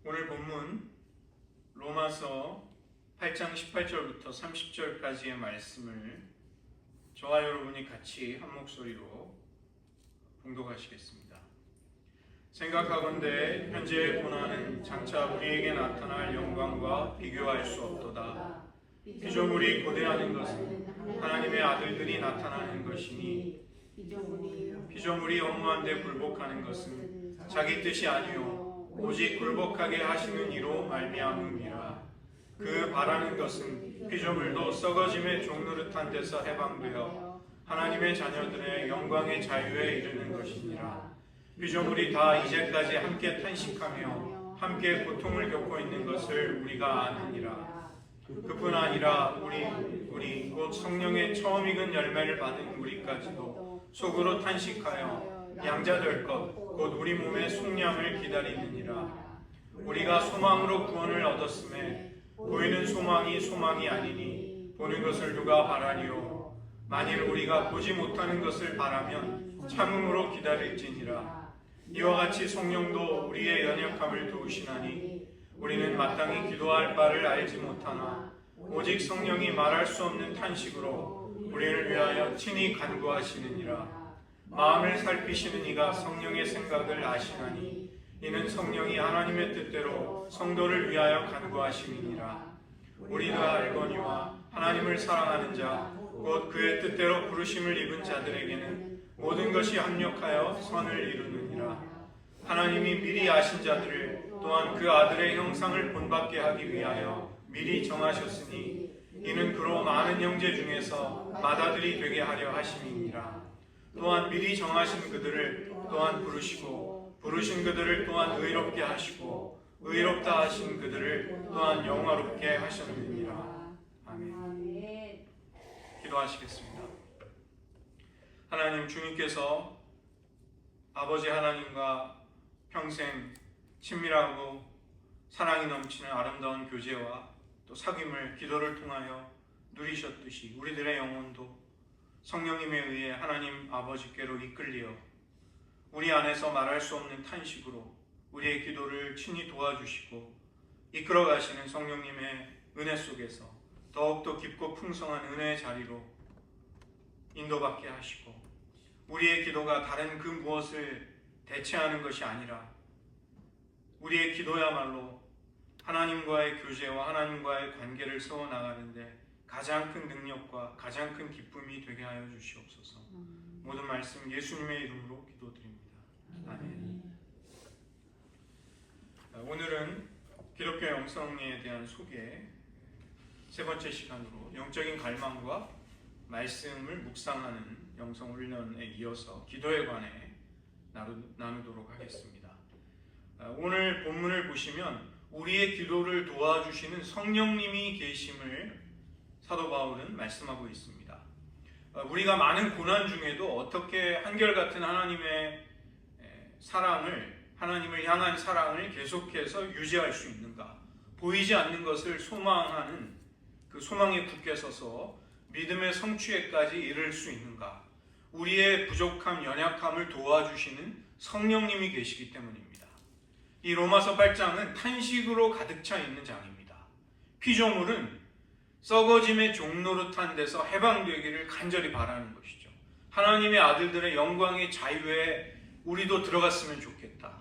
오늘 본문 로마서 8장 18절부터 30절까지의 말씀을 저와 여러분이 같이 한 목소리로 봉독하시겠습니다. 생각하건대 현재의 고난은 장차 우리에게 나타날 영광과 비교할 수 없도다. 피조물이 고대하는 것은 하나님의 아들들이 나타나는 것이니 피조물이 업무한데 굴복하는 것은 자기 뜻이 아니요 오직 굴복하게 하시는 이로 말미암음이라. 그 바라는 것은 피조물도 썩어짐의 종노릇한 데서 해방되어 하나님의 자녀들의 영광의 자유에 이르는 것이니라. 피조물이 다 이제까지 함께 탄식하며 함께 고통을 겪고 있는 것을 우리가 아느니라. 그뿐 아니라 우리 곧 성령의 처음 익은 열매를 받은 우리까지도 속으로 탄식하여 양자될 것 곧 우리 몸의 속량을 기다리느니라. 우리가 소망으로 구원을 얻었음에 보이는 소망이 소망이 아니니 보는 것을 누가 바라리요. 만일 우리가 보지 못하는 것을 바라면 참음으로 기다릴지니라. 이와 같이 성령도 우리의 연약함을 도우시나니 우리는 마땅히 기도할 바를 알지 못하나 오직 성령이 말할 수 없는 탄식으로 우리를 위하여 친히 간구하시느니라. 마음을 살피시는 이가 성령의 생각을 아시나니 이는 성령이 하나님의 뜻대로 성도를 위하여 간구하심이니라. 우리가 알거니와 하나님을 사랑하는 자 곧 그의 뜻대로 부르심을 입은 자들에게는 모든 것이 합력하여 선을 이루느니라. 하나님이 미리 아신 자들을 또한 그 아들의 형상을 본받게 하기 위하여 미리 정하셨으니 이는 그로 많은 형제 중에서 맏아들이 되게 하려 하심이니라. 또한 미리 정하신 그들을 또한 부르시고 부르신 그들을 또한 의롭게 하시고 의롭다 하신 그들을 또한 영화롭게 하셨느니라. 아멘. 기도하시겠습니다. 하나님, 주님께서 아버지 하나님과 평생 친밀하고 사랑이 넘치는 아름다운 교제와 또 사귐을 기도를 통하여 누리셨듯이 우리들의 영혼도 성령님에 의해 하나님 아버지께로 이끌리어 우리 안에서 말할 수 없는 탄식으로 우리의 기도를 친히 도와주시고 이끌어 가시는 성령님의 은혜 속에서 더욱더 깊고 풍성한 은혜의 자리로 인도받게 하시고 우리의 기도가 다른 그 무엇을 대체하는 것이 아니라 우리의 기도야말로 하나님과의 교제와 하나님과의 관계를 세워나가는데 가장 큰 능력과 가장 큰 기쁨이 되게 하여 주시옵소서. 모든 말씀 예수님의 이름으로 기도드립니다. 아멘. 오늘은 기독교 영성에 대한 소개 세 번째 시간으로 영적인 갈망과 말씀을 묵상하는 영성훈련에 이어서 기도에 관해 나누도록 하겠습니다. 오늘 본문을 보시면 우리의 기도를 도와주시는 성령님이 계심을 사도 바울은 말씀하고 있습니다. 우리가 많은 고난 중에도 어떻게 한결같은 하나님의 사랑을, 하나님을 향한 사랑을 계속해서 유지할 수 있는가? 보이지 않는 것을 소망하는 그 소망에 굳게 서서 믿음의 성취에까지 이를 수 있는가? 우리의 부족함, 연약함을 도와주시는 성령님이 계시기 때문입니다. 이 로마서 8장은 탄식으로 가득 차 있는 장입니다. 피조물은 썩어짐의 종노릇한 데서 해방되기를 간절히 바라는 것이죠. 하나님의 아들들의 영광의 자유에 우리도 들어갔으면 좋겠다.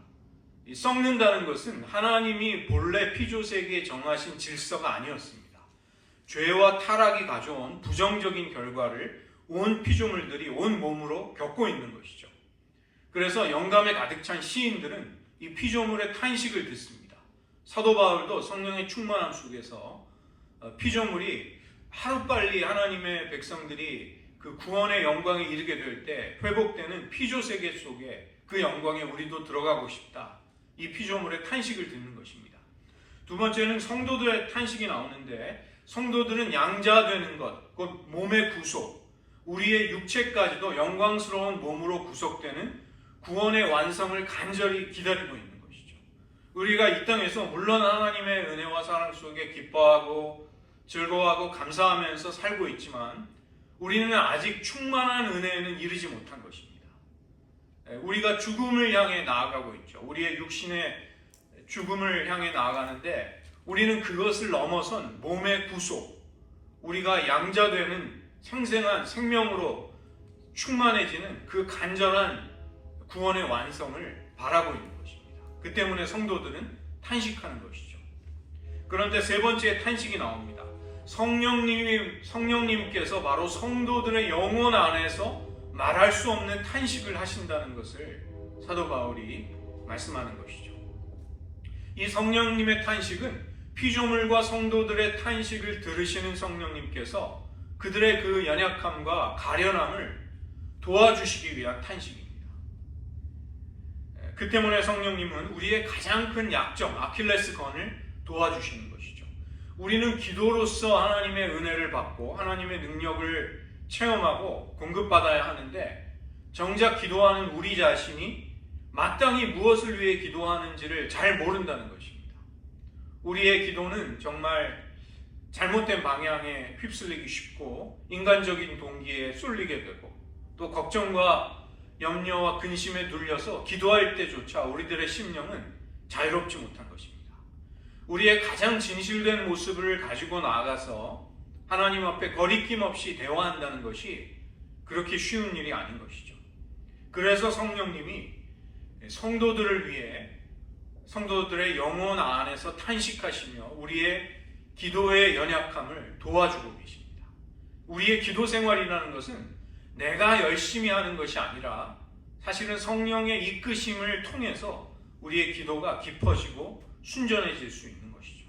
이 썩는다는 것은 하나님이 본래 피조세계에 정하신 질서가 아니었습니다. 죄와 타락이 가져온 부정적인 결과를 온 피조물들이 온 몸으로 겪고 있는 것이죠. 그래서 영감에 가득 찬 시인들은 이 피조물의 탄식을 듣습니다. 사도 바울도 성령의 충만함 속에서 피조물이 하루빨리 하나님의 백성들이 그 구원의 영광에 이르게 될 때 회복되는 피조세계 속에 그 영광에 우리도 들어가고 싶다. 이 피조물의 탄식을 듣는 것입니다. 두 번째는 성도들의 탄식이 나오는데 성도들은 양자되는 것, 곧 몸의 구속, 우리의 육체까지도 영광스러운 몸으로 구속되는 구원의 완성을 간절히 기다리고 있는 것이죠. 우리가 이 땅에서 물론 하나님의 은혜와 사랑 속에 기뻐하고 즐거워하고 감사하면서 살고 있지만 우리는 아직 충만한 은혜에는 이르지 못한 것입니다. 우리가 죽음을 향해 나아가고 있죠. 우리의 육신의 죽음을 향해 나아가는데 우리는 그것을 넘어선 몸의 구속, 우리가 양자되는 생생한 생명으로 충만해지는 그 간절한 구원의 완성을 바라고 있는 것입니다. 그 때문에 성도들은 탄식하는 것이죠. 그런데 세 번째 탄식이 나옵니다. 성령님께서 바로 성도들의 영혼 안에서 말할 수 없는 탄식을 하신다는 것을 사도 바울이 말씀하는 것이죠. 이 성령님의 탄식은 피조물과 성도들의 탄식을 들으시는 성령님께서 그들의 그 연약함과 가련함을 도와주시기 위한 탄식입니다. 그 때문에 성령님은 우리의 가장 큰 약점, 아킬레스건을 도와주시는 것이죠. 우리는 기도로서 하나님의 은혜를 받고 하나님의 능력을 체험하고 공급받아야 하는데 정작 기도하는 우리 자신이 마땅히 무엇을 위해 기도하는지를 잘 모른다는 것입니다. 우리의 기도는 정말 잘못된 방향에 휩쓸리기 쉽고 인간적인 동기에 쏠리게 되고 또 걱정과 염려와 근심에 눌려서 기도할 때조차 우리들의 심령은 자유롭지 못한 것입니다. 우리의 가장 진실된 모습을 가지고 나아가서 하나님 앞에 거리낌 없이 대화한다는 것이 그렇게 쉬운 일이 아닌 것이죠. 그래서 성령님이 성도들을 위해 성도들의 영혼 안에서 탄식하시며 우리의 기도의 연약함을 도와주고 계십니다. 우리의 기도 생활이라는 것은 내가 열심히 하는 것이 아니라 사실은 성령의 이끄심을 통해서 우리의 기도가 깊어지고 순전해질 수 있는 것이죠.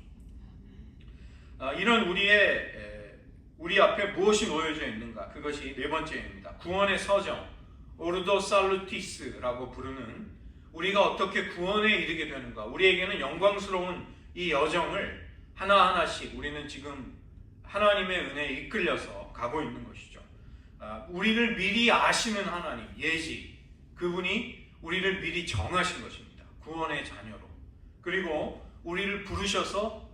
이런 우리 앞에 무엇이 놓여져 있는가? 그것이 네 번째입니다. 구원의 서정, 오르도 살루티스라고 부르는 우리가 어떻게 구원에 이르게 되는가? 우리에게는 영광스러운 이 여정을 하나하나씩 우리는 지금 하나님의 은혜에 이끌려서 가고 있는 것이죠. 우리를 미리 아시는 하나님, 예지, 그분이 우리를 미리 정하신 것입니다. 구원의 자녀로. 그리고 우리를 부르셔서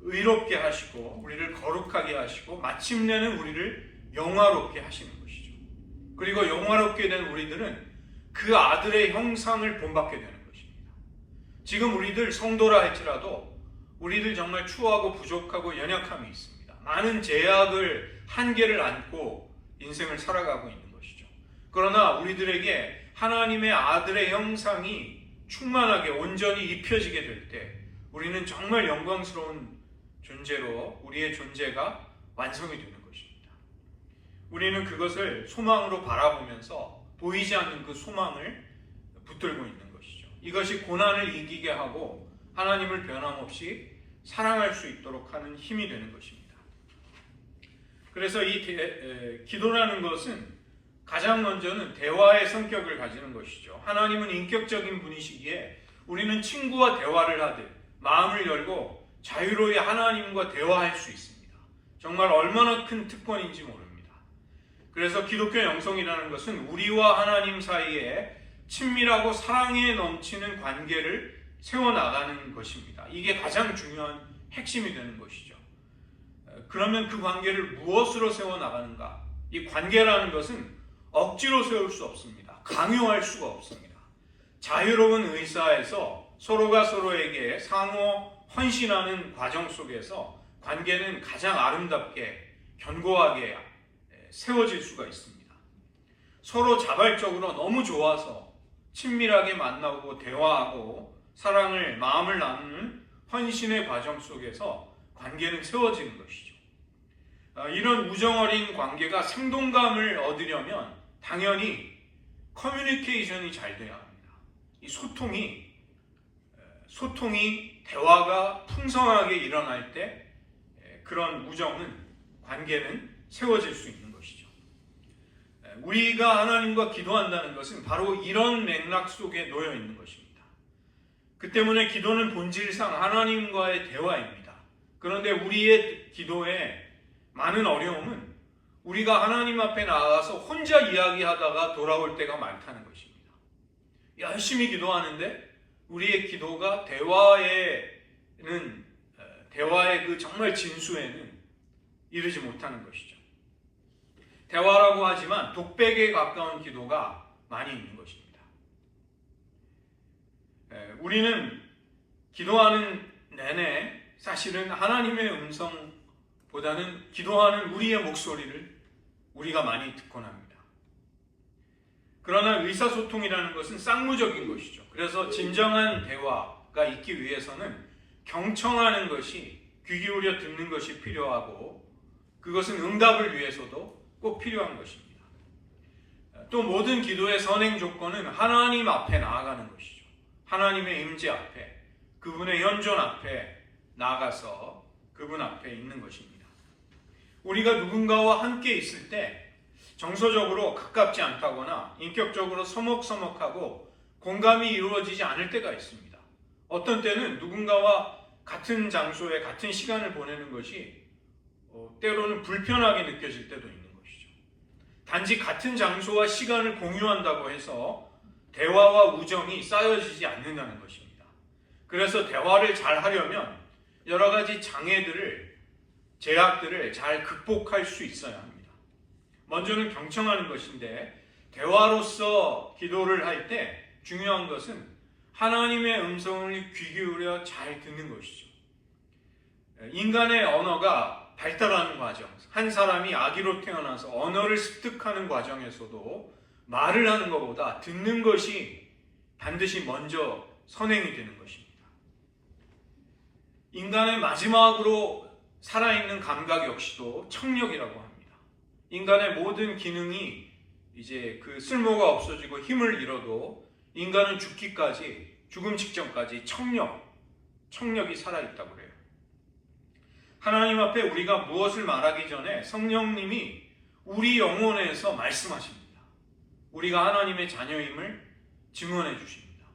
의롭게 하시고 우리를 거룩하게 하시고 마침내는 우리를 영화롭게 하시는 것이죠. 그리고 영화롭게 된 우리들은 그 아들의 형상을 본받게 되는 것입니다. 지금 우리들 성도라 할지라도 우리들 정말 추하고 부족하고 연약함이 있습니다. 많은 제약을 한계를 안고 인생을 살아가고 있는 것이죠. 그러나 우리들에게 하나님의 아들의 형상이 충만하게 온전히 입혀지게 될 때 우리는 정말 영광스러운 존재로 우리의 존재가 완성이 되는 것입니다. 우리는 그것을 소망으로 바라보면서 보이지 않는 그 소망을 붙들고 있는 것이죠. 이것이 고난을 이기게 하고 하나님을 변함없이 사랑할 수 있도록 하는 힘이 되는 것입니다. 그래서 이 기도라는 것은 가장 먼저는 대화의 성격을 가지는 것이죠. 하나님은 인격적인 분이시기에 우리는 친구와 대화를 하듯 마음을 열고 자유로이 하나님과 대화할 수 있습니다. 정말 얼마나 큰 특권인지 모릅니다. 그래서 기독교 영성이라는 것은 우리와 하나님 사이에 친밀하고 사랑에 넘치는 관계를 세워나가는 것입니다. 이게 가장 중요한 핵심이 되는 것이죠. 그러면 그 관계를 무엇으로 세워나가는가? 이 관계라는 것은 억지로 세울 수 없습니다. 강요할 수가 없습니다. 자유로운 의사에서 서로가 서로에게 상호 헌신하는 과정 속에서 관계는 가장 아름답게 견고하게 세워질 수가 있습니다. 서로 자발적으로 너무 좋아서 친밀하게 만나고 대화하고 사랑을 마음을 나누는 헌신의 과정 속에서 관계는 세워지는 것이죠. 이런 우정 어린 관계가 생동감을 얻으려면 당연히 커뮤니케이션이 잘 돼야 합니다. 이 소통이 대화가 풍성하게 일어날 때 그런 관계는 세워질 수 있는 것이죠. 우리가 하나님과 기도한다는 것은 바로 이런 맥락 속에 놓여 있는 것입니다. 그 때문에 기도는 본질상 하나님과의 대화입니다. 그런데 우리의 기도에 많은 어려움은 우리가 하나님 앞에 나가서 혼자 이야기하다가 돌아올 때가 많다는 것입니다. 열심히 기도하는데 우리의 기도가 대화의 그 정말 진수에는 이르지 못하는 것이죠. 대화라고 하지만 독백에 가까운 기도가 많이 있는 것입니다. 우리는 기도하는 내내 사실은 하나님의 음성보다는 기도하는 우리의 목소리를 우리가 많이 듣곤 합니다. 그러나 의사소통이라는 것은 쌍무적인 것이죠. 그래서 진정한 대화가 있기 위해서는 경청하는 것이, 귀 기울여 듣는 것이 필요하고, 그것은 응답을 위해서도 꼭 필요한 것입니다. 또 모든 기도의 선행 조건은 하나님 앞에 나아가는 것이죠. 하나님의 임재 앞에, 그분의 현존 앞에 나아가서 그분 앞에 있는 것입니다. 우리가 누군가와 함께 있을 때 정서적으로 가깝지 않다거나 인격적으로 서먹서먹하고 공감이 이루어지지 않을 때가 있습니다. 어떤 때는 누군가와 같은 장소에 같은 시간을 보내는 것이 때로는 불편하게 느껴질 때도 있는 것이죠. 단지 같은 장소와 시간을 공유한다고 해서 대화와 우정이 쌓여지지 않는다는 것입니다. 그래서 대화를 잘 하려면 여러 가지 제약들을 잘 극복할 수 있어야 합니다. 먼저는 경청하는 것인데, 대화로서 기도를 할 때 중요한 것은 하나님의 음성을 귀 기울여 잘 듣는 것이죠. 인간의 언어가 발달하는 과정, 한 사람이 아기로 태어나서 언어를 습득하는 과정에서도 말을 하는 것보다 듣는 것이 반드시 먼저 선행이 되는 것입니다. 인간의 마지막으로 살아있는 감각 역시도 청력이라고 합니다. 인간의 모든 기능이 이제 그 쓸모가 없어지고 힘을 잃어도 인간은 죽음 직전까지 청력이 살아있다고 그래요. 하나님 앞에 우리가 무엇을 말하기 전에 성령님이 우리 영혼에서 말씀하십니다. 우리가 하나님의 자녀임을 증언해 주십니다.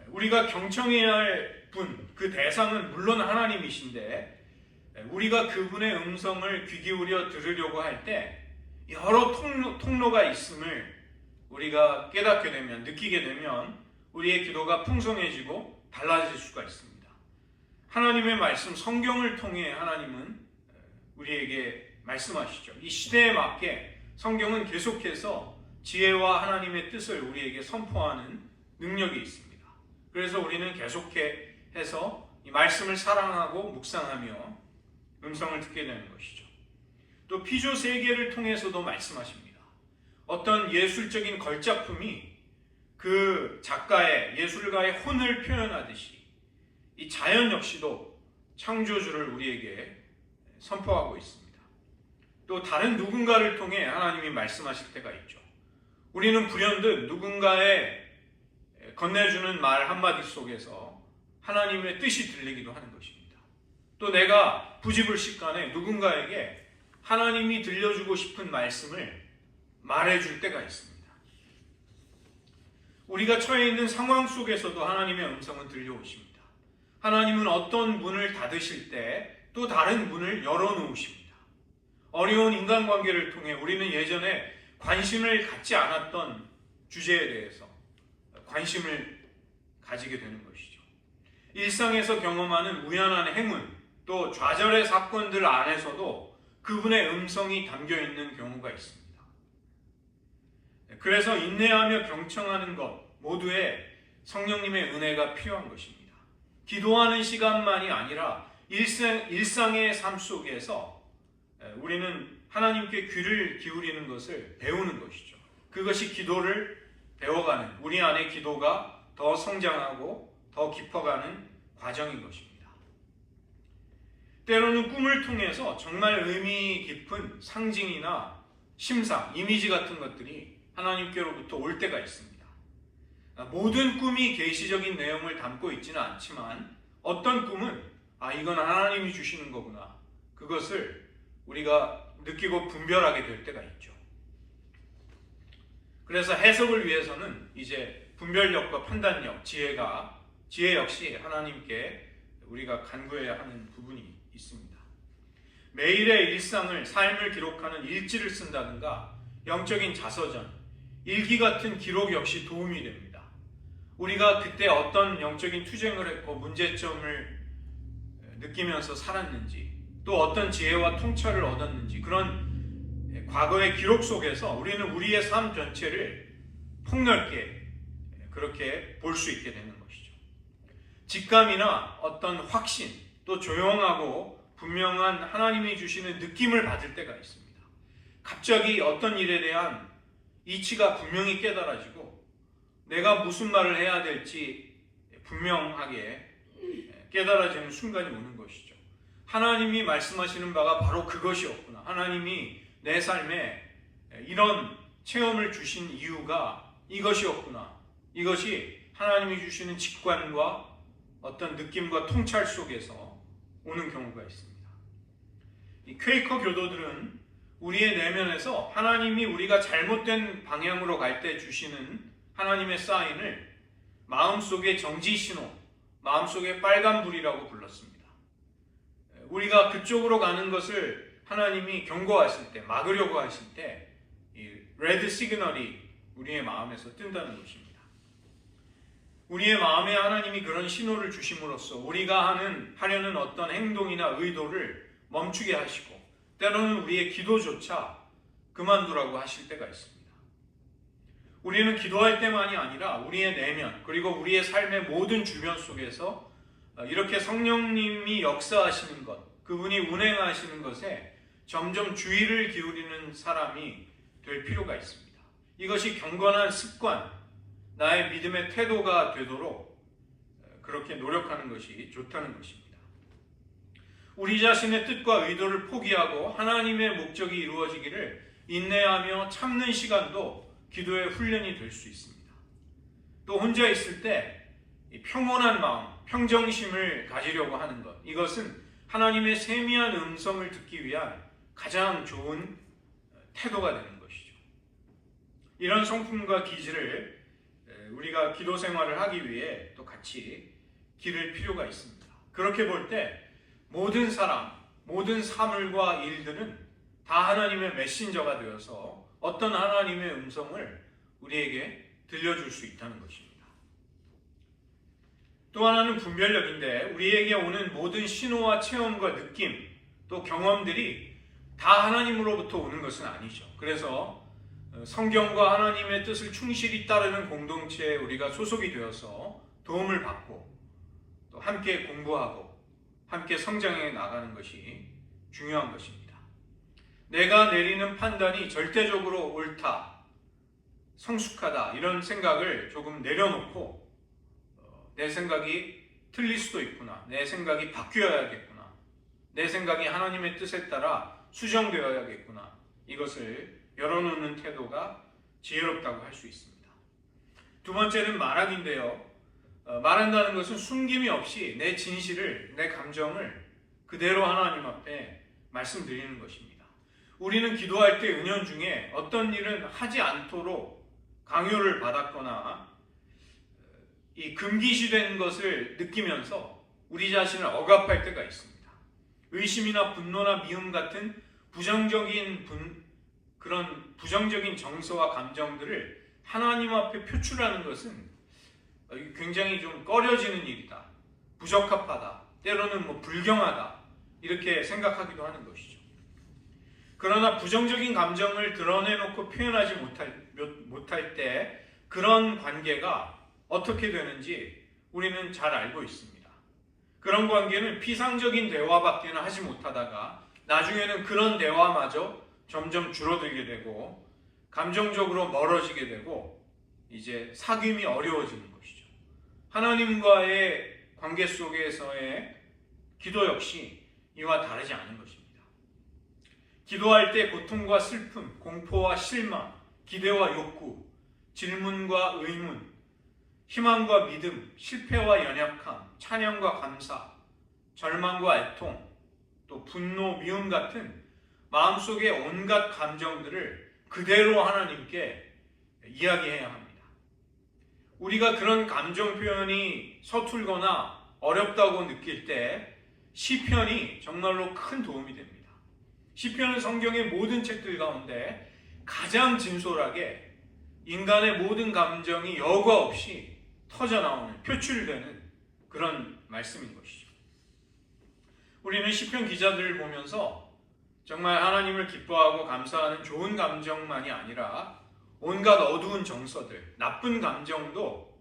우리가 경청해야 할 분, 그 대상은 물론 하나님이신데, 우리가 그분의 음성을 귀 기울여 들으려고 할 때 여러 통로가 있음을 우리가 깨닫게 되면, 느끼게 되면 우리의 기도가 풍성해지고 달라질 수가 있습니다. 하나님의 말씀, 성경을 통해 하나님은 우리에게 말씀하시죠. 이 시대에 맞게 성경은 계속해서 지혜와 하나님의 뜻을 우리에게 선포하는 능력이 있습니다. 그래서 우리는 계속해서 이 말씀을 사랑하고 묵상하며 음성을 듣게 되는 것이죠. 또 피조 세계를 통해서도 말씀하십니다. 어떤 예술적인 걸작품이 그 작가의, 예술가의 혼을 표현하듯이 이 자연 역시도 창조주를 우리에게 선포하고 있습니다. 또 다른 누군가를 통해 하나님이 말씀하실 때가 있죠. 우리는 불현듯 누군가의 건네주는 말 한마디 속에서 하나님의 뜻이 들리기도 하는 것입니다. 또 내가 부지불식간에 누군가에게 하나님이 들려주고 싶은 말씀을 말해줄 때가 있습니다. 우리가 처해 있는 상황 속에서도 하나님의 음성은 들려오십니다. 하나님은 어떤 문을 닫으실 때 또 다른 문을 열어놓으십니다. 어려운 인간관계를 통해 우리는 예전에 관심을 갖지 않았던 주제에 대해서 관심을 가지게 되는 것이죠. 일상에서 경험하는 우연한 행운, 또 좌절의 사건들 안에서도 그분의 음성이 담겨있는 경우가 있습니다. 그래서 인내하며 경청하는 것 모두에 성령님의 은혜가 필요한 것입니다. 기도하는 시간만이 아니라 일상의 삶 속에서 우리는 하나님께 귀를 기울이는 것을 배우는 것이죠. 그것이 기도를 배워가는, 우리 안에 기도가 더 성장하고 더 깊어가는 과정인 것입니다. 때로는 꿈을 통해서 정말 의미 깊은 상징이나 심상, 이미지 같은 것들이 하나님께로부터 올 때가 있습니다. 모든 꿈이 계시적인 내용을 담고 있지는 않지만 어떤 꿈은 이건 하나님이 주시는 거구나, 그것을 우리가 느끼고 분별하게 될 때가 있죠. 그래서 해석을 위해서는 이제 분별력과 판단력, 지혜 역시 하나님께 우리가 간구해야 하는 부분이 있습니다. 매일의 일상을, 삶을 기록하는 일지를 쓴다든가 영적인 자서전, 일기 같은 기록 역시 도움이 됩니다. 우리가 그때 어떤 영적인 투쟁을 했고 문제점을 느끼면서 살았는지, 또 어떤 지혜와 통찰을 얻었는지, 그런 과거의 기록 속에서 우리는 우리의 삶 전체를 폭넓게 그렇게 볼 수 있게 되는 것이죠. 직감이나 어떤 확신, 또 조용하고 분명한 하나님이 주시는 느낌을 받을 때가 있습니다. 갑자기 어떤 일에 대한 이치가 분명히 깨달아지고 내가 무슨 말을 해야 될지 분명하게 깨달아지는 순간이 오는 것이죠. 하나님이 말씀하시는 바가 바로 그것이었구나. 하나님이 내 삶에 이런 체험을 주신 이유가 이것이었구나. 이것이 하나님이 주시는 직관과 어떤 느낌과 통찰 속에서 오는 경우가 있습니다. 이 퀘이커 교도들은 우리의 내면에서 하나님이 우리가 잘못된 방향으로 갈 때 주시는 하나님의 사인을 마음속의 정지 신호, 마음속의 빨간불이라고 불렀습니다. 우리가 그쪽으로 가는 것을 하나님이 경고하실 때, 막으려고 하실 때 이 레드 시그널이 우리의 마음에서 뜬다는 것입니다. 우리의 마음에 하나님이 그런 신호를 주심으로써 우리가 하려는 어떤 행동이나 의도를 멈추게 하시고 때로는 우리의 기도조차 그만두라고 하실 때가 있습니다. 우리는 기도할 때만이 아니라 우리의 내면 그리고 우리의 삶의 모든 주변 속에서 이렇게 성령님이 역사하시는 것, 그분이 운행하시는 것에 점점 주의를 기울이는 사람이 될 필요가 있습니다. 이것이 경건한 습관, 나의 믿음의 태도가 되도록 그렇게 노력하는 것이 좋다는 것입니다. 우리 자신의 뜻과 의도를 포기하고 하나님의 목적이 이루어지기를 인내하며 참는 시간도 기도의 훈련이 될 수 있습니다. 또 혼자 있을 때 평온한 마음, 평정심을 가지려고 하는 것, 이것은 하나님의 세미한 음성을 듣기 위한 가장 좋은 태도가 되는 것이죠. 이런 성품과 기질을 우리가 기도 생활을 하기 위해 또 같이 기를 필요가 있습니다. 그렇게 볼 때 모든 사람, 모든 사물과 일들은 다 하나님의 메신저가 되어서 어떤 하나님의 음성을 우리에게 들려줄 수 있다는 것입니다. 또 하나는 분별력인데 우리에게 오는 모든 신호와 체험과 느낌, 또 경험들이 다 하나님으로부터 오는 것은 아니죠. 그래서 성경과 하나님의 뜻을 충실히 따르는 공동체에 우리가 소속이 되어서 도움을 받고 또 함께 공부하고 함께 성장해 나가는 것이 중요한 것입니다. 내가 내리는 판단이 절대적으로 옳다, 성숙하다 이런 생각을 조금 내려놓고 내 생각이 틀릴 수도 있구나, 내 생각이 바뀌어야겠구나, 내 생각이 하나님의 뜻에 따라 수정되어야겠구나, 이것을 열어놓는 태도가 지혜롭다고 할 수 있습니다. 두 번째는 말하기인데요. 말한다는 것은 숨김이 없이 내 진실을, 내 감정을 그대로 하나님 앞에 말씀드리는 것입니다. 우리는 기도할 때 은연중에 어떤 일은 하지 않도록 강요를 받았거나 이 금기시된 것을 느끼면서 우리 자신을 억압할 때가 있습니다. 의심이나 분노나 미움 같은 그런 부정적인 정서와 감정들을 하나님 앞에 표출하는 것은 굉장히 좀 꺼려지는 일이다, 부적합하다, 때로는 불경하다 이렇게 생각하기도 하는 것이죠. 그러나 부정적인 감정을 드러내놓고 표현하지 못할 때 그런 관계가 어떻게 되는지 우리는 잘 알고 있습니다. 그런 관계는 피상적인 대화밖에는 하지 못하다가 나중에는 그런 대화마저 점점 줄어들게 되고 감정적으로 멀어지게 되고 이제 사귐이 어려워지는 것이죠. 하나님과의 관계 속에서의 기도 역시 이와 다르지 않은 것입니다. 기도할 때 고통과 슬픔, 공포와 실망, 기대와 욕구, 질문과 의문, 희망과 믿음, 실패와 연약함, 찬양과 감사, 절망과 애통, 또 분노, 미움 같은 마음속의 온갖 감정들을 그대로 하나님께 이야기해야 합니다. 우리가 그런 감정 표현이 서툴거나 어렵다고 느낄 때 시편이 정말로 큰 도움이 됩니다. 시편은 성경의 모든 책들 가운데 가장 진솔하게 인간의 모든 감정이 여과 없이 터져나오는, 표출되는 그런 말씀인 것이죠. 우리는 시편 기자들을 보면서 정말 하나님을 기뻐하고 감사하는 좋은 감정만이 아니라 온갖 어두운 정서들, 나쁜 감정도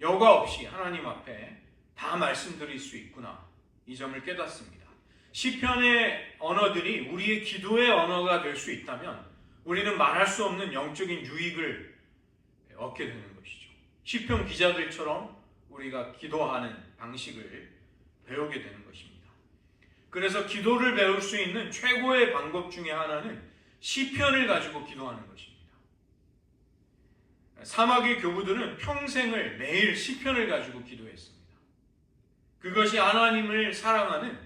여과 없이 하나님 앞에 다 말씀드릴 수 있구나, 이 점을 깨닫습니다. 시편의 언어들이 우리의 기도의 언어가 될 수 있다면 우리는 말할 수 없는 영적인 유익을 얻게 되는 것이죠. 시편 기자들처럼 우리가 기도하는 방식을 배우게 되는 것입니다. 그래서 기도를 배울 수 있는 최고의 방법 중에 하나는 시편을 가지고 기도하는 것입니다. 사막의 교부들은 평생을 매일 시편을 가지고 기도했습니다. 그것이 하나님을 사랑하는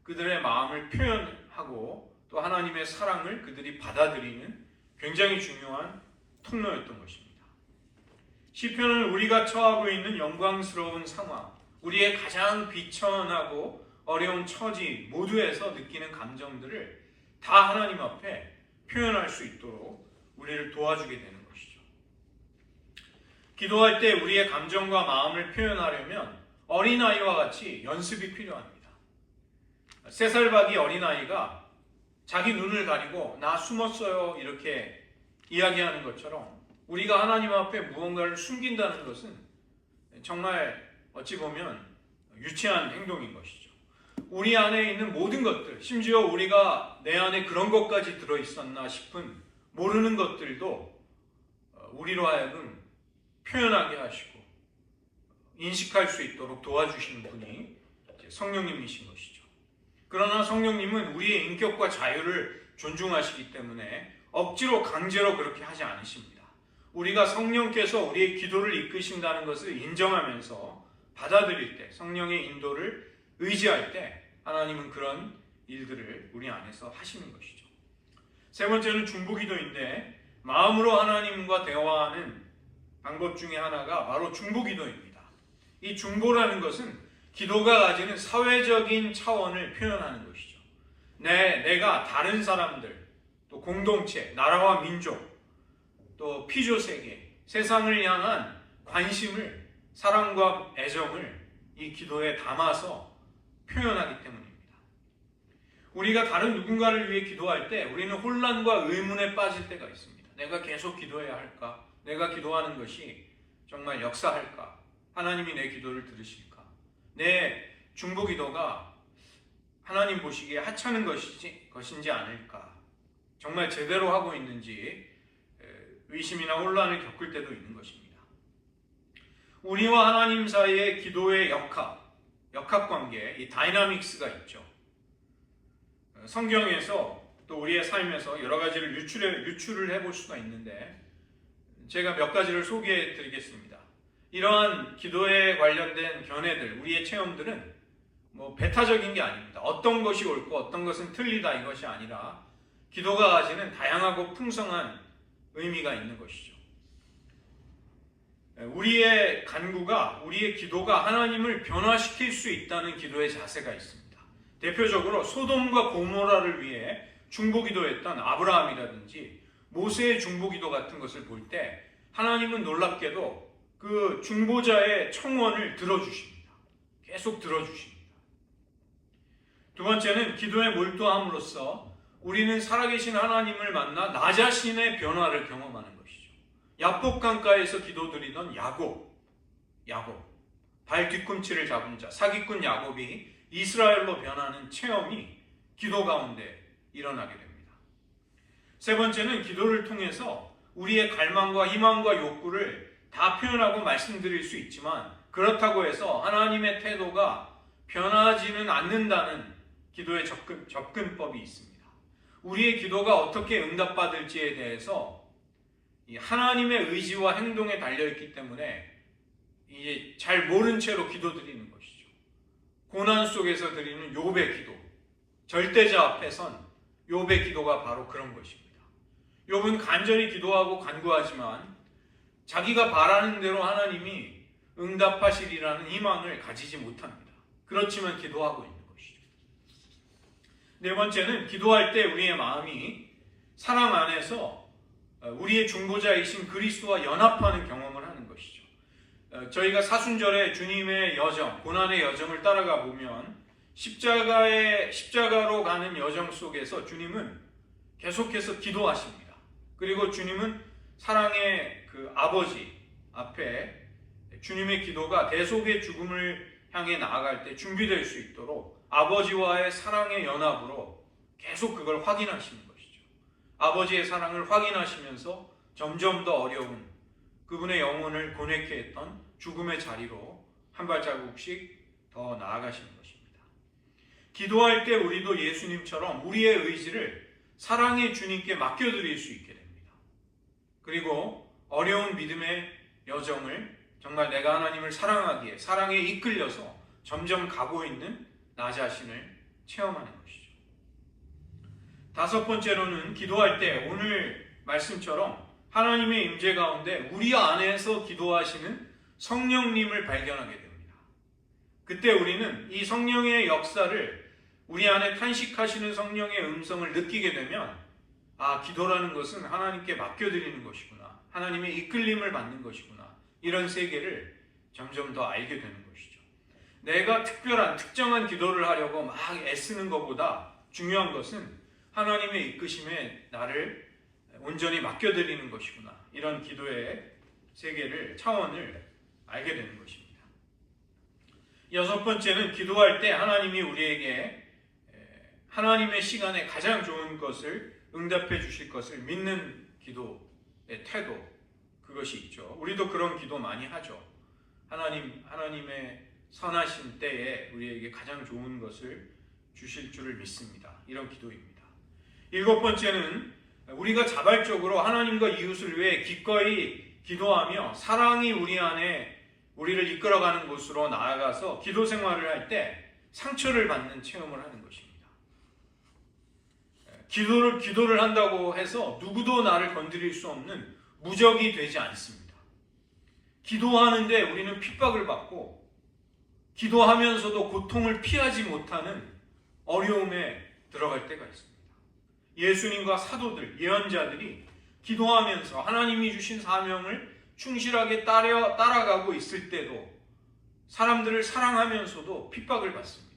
그들의 마음을 표현하고 또 하나님의 사랑을 그들이 받아들이는 굉장히 중요한 통로였던 것입니다. 시편은 우리가 처하고 있는 영광스러운 상황, 우리의 가장 비천하고 어려운 처지 모두에서 느끼는 감정들을 다 하나님 앞에 표현할 수 있도록 우리를 도와주게 되는 것이죠. 기도할 때 우리의 감정과 마음을 표현하려면 어린아이와 같이 연습이 필요합니다. 3살박이 어린아이가 자기 눈을 가리고 나 숨었어요 이렇게 이야기하는 것처럼 우리가 하나님 앞에 무언가를 숨긴다는 것은 정말 어찌 보면 유치한 행동인 것이죠. 우리 안에 있는 모든 것들, 심지어 우리가 내 안에 그런 것까지 들어있었나 싶은 모르는 것들도 우리로 하여금 표현하게 하시고 인식할 수 있도록 도와주시는 분이 성령님이신 것이죠. 그러나 성령님은 우리의 인격과 자유를 존중하시기 때문에 억지로 강제로 그렇게 하지 않으십니다. 우리가 성령께서 우리의 기도를 이끄신다는 것을 인정하면서 받아들일 때, 성령의 인도를 의지할 때 하나님은 그런 일들을 우리 안에서 하시는 것이죠. 세 번째는 중보기도인데 마음으로 하나님과 대화하는 방법 중에 하나가 바로 중보기도입니다. 이 중보라는 것은 기도가 가지는 사회적인 차원을 표현하는 것이죠. 내가 다른 사람들, 또 공동체, 나라와 민족, 또 피조세계, 세상을 향한 관심을, 사랑과 애정을 이 기도에 담아서 표현하기 때문입니다. 우리가 다른 누군가를 위해 기도할 때 우리는 혼란과 의문에 빠질 때가 있습니다. 내가 계속 기도해야 할까? 내가 기도하는 것이 정말 역사할까? 하나님이 내 기도를 들으실까? 내 중보기도가 하나님 보시기에 하찮은 것인지 않을까? 정말 제대로 하고 있는지 의심이나 혼란을 겪을 때도 있는 것입니다. 우리와 하나님 사이의 기도의 역학관계, 이 다이나믹스가 있죠. 성경에서 또 우리의 삶에서 여러 가지를 유출을 해볼 수가 있는데 제가 몇 가지를 소개해 드리겠습니다. 이러한 기도에 관련된 견해들, 우리의 체험들은 배타적인 게 아닙니다. 어떤 것이 옳고 어떤 것은 틀리다 이것이 아니라 기도가 가지는 다양하고 풍성한 의미가 있는 것이죠. 우리의 간구가, 우리의 기도가 하나님을 변화시킬 수 있다는 기도의 자세가 있습니다. 대표적으로 소돔과 고모라를 위해 중보기도했던 아브라함이라든지 모세의 중보기도 같은 것을 볼 때 하나님은 놀랍게도 그 중보자의 청원을 들어주십니다. 계속 들어주십니다. 두 번째는 기도에 몰두함으로써 우리는 살아계신 하나님을 만나 나 자신의 변화를 경험하는 것이죠. 야복강가에서 기도드리던 야곱, 발 뒤꿈치를 잡은 자, 사기꾼 야곱이 이스라엘로 변하는 체험이 기도 가운데 일어나게 됩니다. 세 번째는 기도를 통해서 우리의 갈망과 희망과 욕구를 다 표현하고 말씀드릴 수 있지만 그렇다고 해서 하나님의 태도가 변하지는 않는다는 기도의 접근법이 있습니다. 우리의 기도가 어떻게 응답받을지에 대해서 하나님의 의지와 행동에 달려있기 때문에 이제 잘 모른 채로 기도드리는 것이죠. 고난 속에서 드리는 욥의 기도, 절대자 앞에 선 욥의 기도가 바로 그런 것입니다. 욥은 간절히 기도하고 간구하지만 자기가 바라는 대로 하나님이 응답하시리라는 희망을 가지지 못합니다. 그렇지만 기도하고 있는 것이죠. 네 번째는 기도할 때 우리의 마음이 사랑 안에서 우리의 중보자이신 그리스도와 연합하는 경험을 하는 것이죠. 저희가 사순절에 주님의 여정, 고난의 여정을 따라가 보면 십자가로 가는 여정 속에서 주님은 계속해서 기도하십니다. 그리고 주님은 사랑의 그 아버지 앞에 주님의 기도가 대속의 죽음을 향해 나아갈 때 준비될 수 있도록 아버지와의 사랑의 연합으로 계속 그걸 확인하시는 것이죠. 아버지의 사랑을 확인하시면서 점점 더 어려운 그분의 영혼을 고뇌케 했던 죽음의 자리로 한 발자국씩 더 나아가시는 것입니다. 기도할 때 우리도 예수님처럼 우리의 의지를 사랑의 주님께 맡겨드릴 수 있게 됩니다. 그리고 어려운 믿음의 여정을 정말 내가 하나님을 사랑하기에 사랑에 이끌려서 점점 가고 있는 나 자신을 체험하는 것이죠. 다섯 번째로는 기도할 때 오늘 말씀처럼 하나님의 임재 가운데 우리 안에서 기도하시는 성령님을 발견하게 됩니다. 그때 우리는 이 성령의 역사를 우리 안에 탄식하시는 성령의 음성을 느끼게 되면 기도라는 것은 하나님께 맡겨드리는 것이구나. 하나님의 이끌림을 받는 것이구나. 이런 세계를 점점 더 알게 되는 것이죠. 내가 특정한 기도를 하려고 막 애쓰는 것보다 중요한 것은 하나님의 이끄심에 나를 온전히 맡겨드리는 것이구나. 이런 기도의 세계를, 차원을 알게 되는 것입니다. 여섯 번째는 기도할 때 하나님이 우리에게 하나님의 시간에 가장 좋은 것을 응답해 주실 것을 믿는 기도의 태도, 그것이 있죠. 우리도 그런 기도 많이 하죠. 하나님의 선하신 때에 우리에게 가장 좋은 것을 주실 줄을 믿습니다. 이런 기도입니다. 일곱 번째는 우리가 자발적으로 하나님과 이웃을 위해 기꺼이 기도하며 사랑이 우리 안에 우리를 이끌어가는 곳으로 나아가서 기도 생활을 할 때 상처를 받는 체험을 하는 것입니다. 기도를 한다고 해서 누구도 나를 건드릴 수 없는 무적이 되지 않습니다. 기도하는데 우리는 핍박을 받고 기도하면서도 고통을 피하지 못하는 어려움에 들어갈 때가 있습니다. 예수님과 사도들, 예언자들이 기도하면서 하나님이 주신 사명을 충실하게 따라가고 있을 때도 사람들을 사랑하면서도 핍박을 받습니다.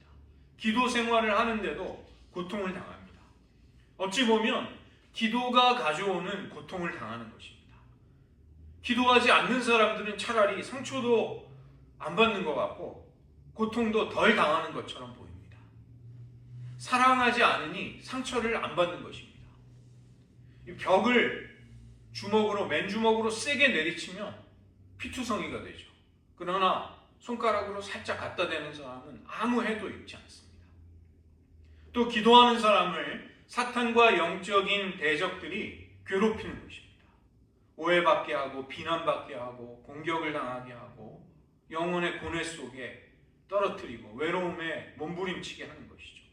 기도 생활을 하는데도 고통을 당합니다. 어찌 보면 기도가 가져오는 고통을 당하는 것입니다. 기도하지 않는 사람들은 차라리 상처도 안 받는 것 같고 고통도 덜 당하는 것처럼 보입니다. 사랑하지 않으니 상처를 안 받는 것입니다. 벽을 맨주먹으로 세게 내리치면 피투성이가 되죠. 그러나 손가락으로 살짝 갖다 대는 사람은 아무 해도 입지 않습니다. 또 기도하는 사람을 사탄과 영적인 대적들이 괴롭히는 것입니다. 오해받게 하고 비난받게 하고 공격을 당하게 하고 영혼의 고뇌 속에 떨어뜨리고 외로움에 몸부림치게 하는 것이죠.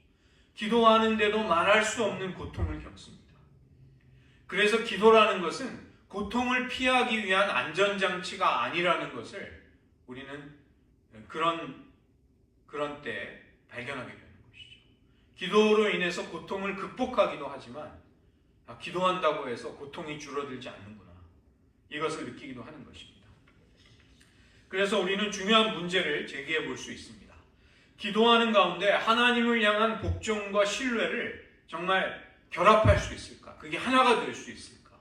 기도하는데도 말할 수 없는 고통을 겪습니다. 그래서 기도라는 것은 고통을 피하기 위한 안전장치가 아니라는 것을 우리는 그런 때 발견하게 되는 것이죠. 기도로 인해서 고통을 극복하기도 하지만 기도한다고 해서 고통이 줄어들지 않는구나. 이것을 느끼기도 하는 것입니다. 그래서 우리는 중요한 문제를 제기해 볼 수 있습니다. 기도하는 가운데 하나님을 향한 복종과 신뢰를 정말 결합할 수 있을까? 그게 하나가 될 수 있을까?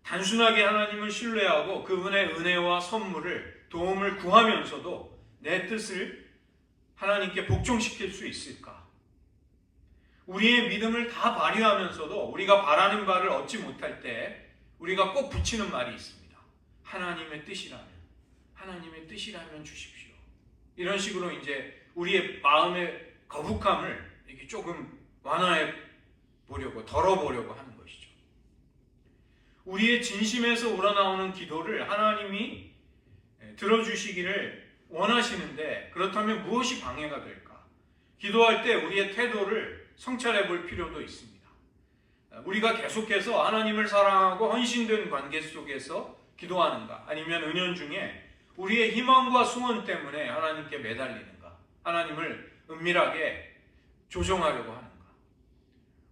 단순하게 하나님을 신뢰하고 그분의 은혜와 선물을, 도움을 구하면서도 내 뜻을 하나님께 복종시킬 수 있을까? 우리의 믿음을 다 발휘하면서도 우리가 바라는 바를 얻지 못할 때 우리가 꼭 붙이는 말이 있습니다. 하나님의 뜻이라면 주십시오. 이런 식으로 이제 우리의 마음의 거북함을 이렇게 조금 완화해 보려고, 덜어보려고 하는 것이죠. 우리의 진심에서 우러나오는 기도를 하나님이 들어주시기를 원하시는데 그렇다면 무엇이 방해가 될까? 기도할 때 우리의 태도를 성찰해 볼 필요도 있습니다. 우리가 계속해서 하나님을 사랑하고 헌신된 관계 속에서 기도하는가? 아니면 은연중에 우리의 희망과 소원 때문에 하나님께 매달리는가? 하나님을 은밀하게 조종하려고 하는가?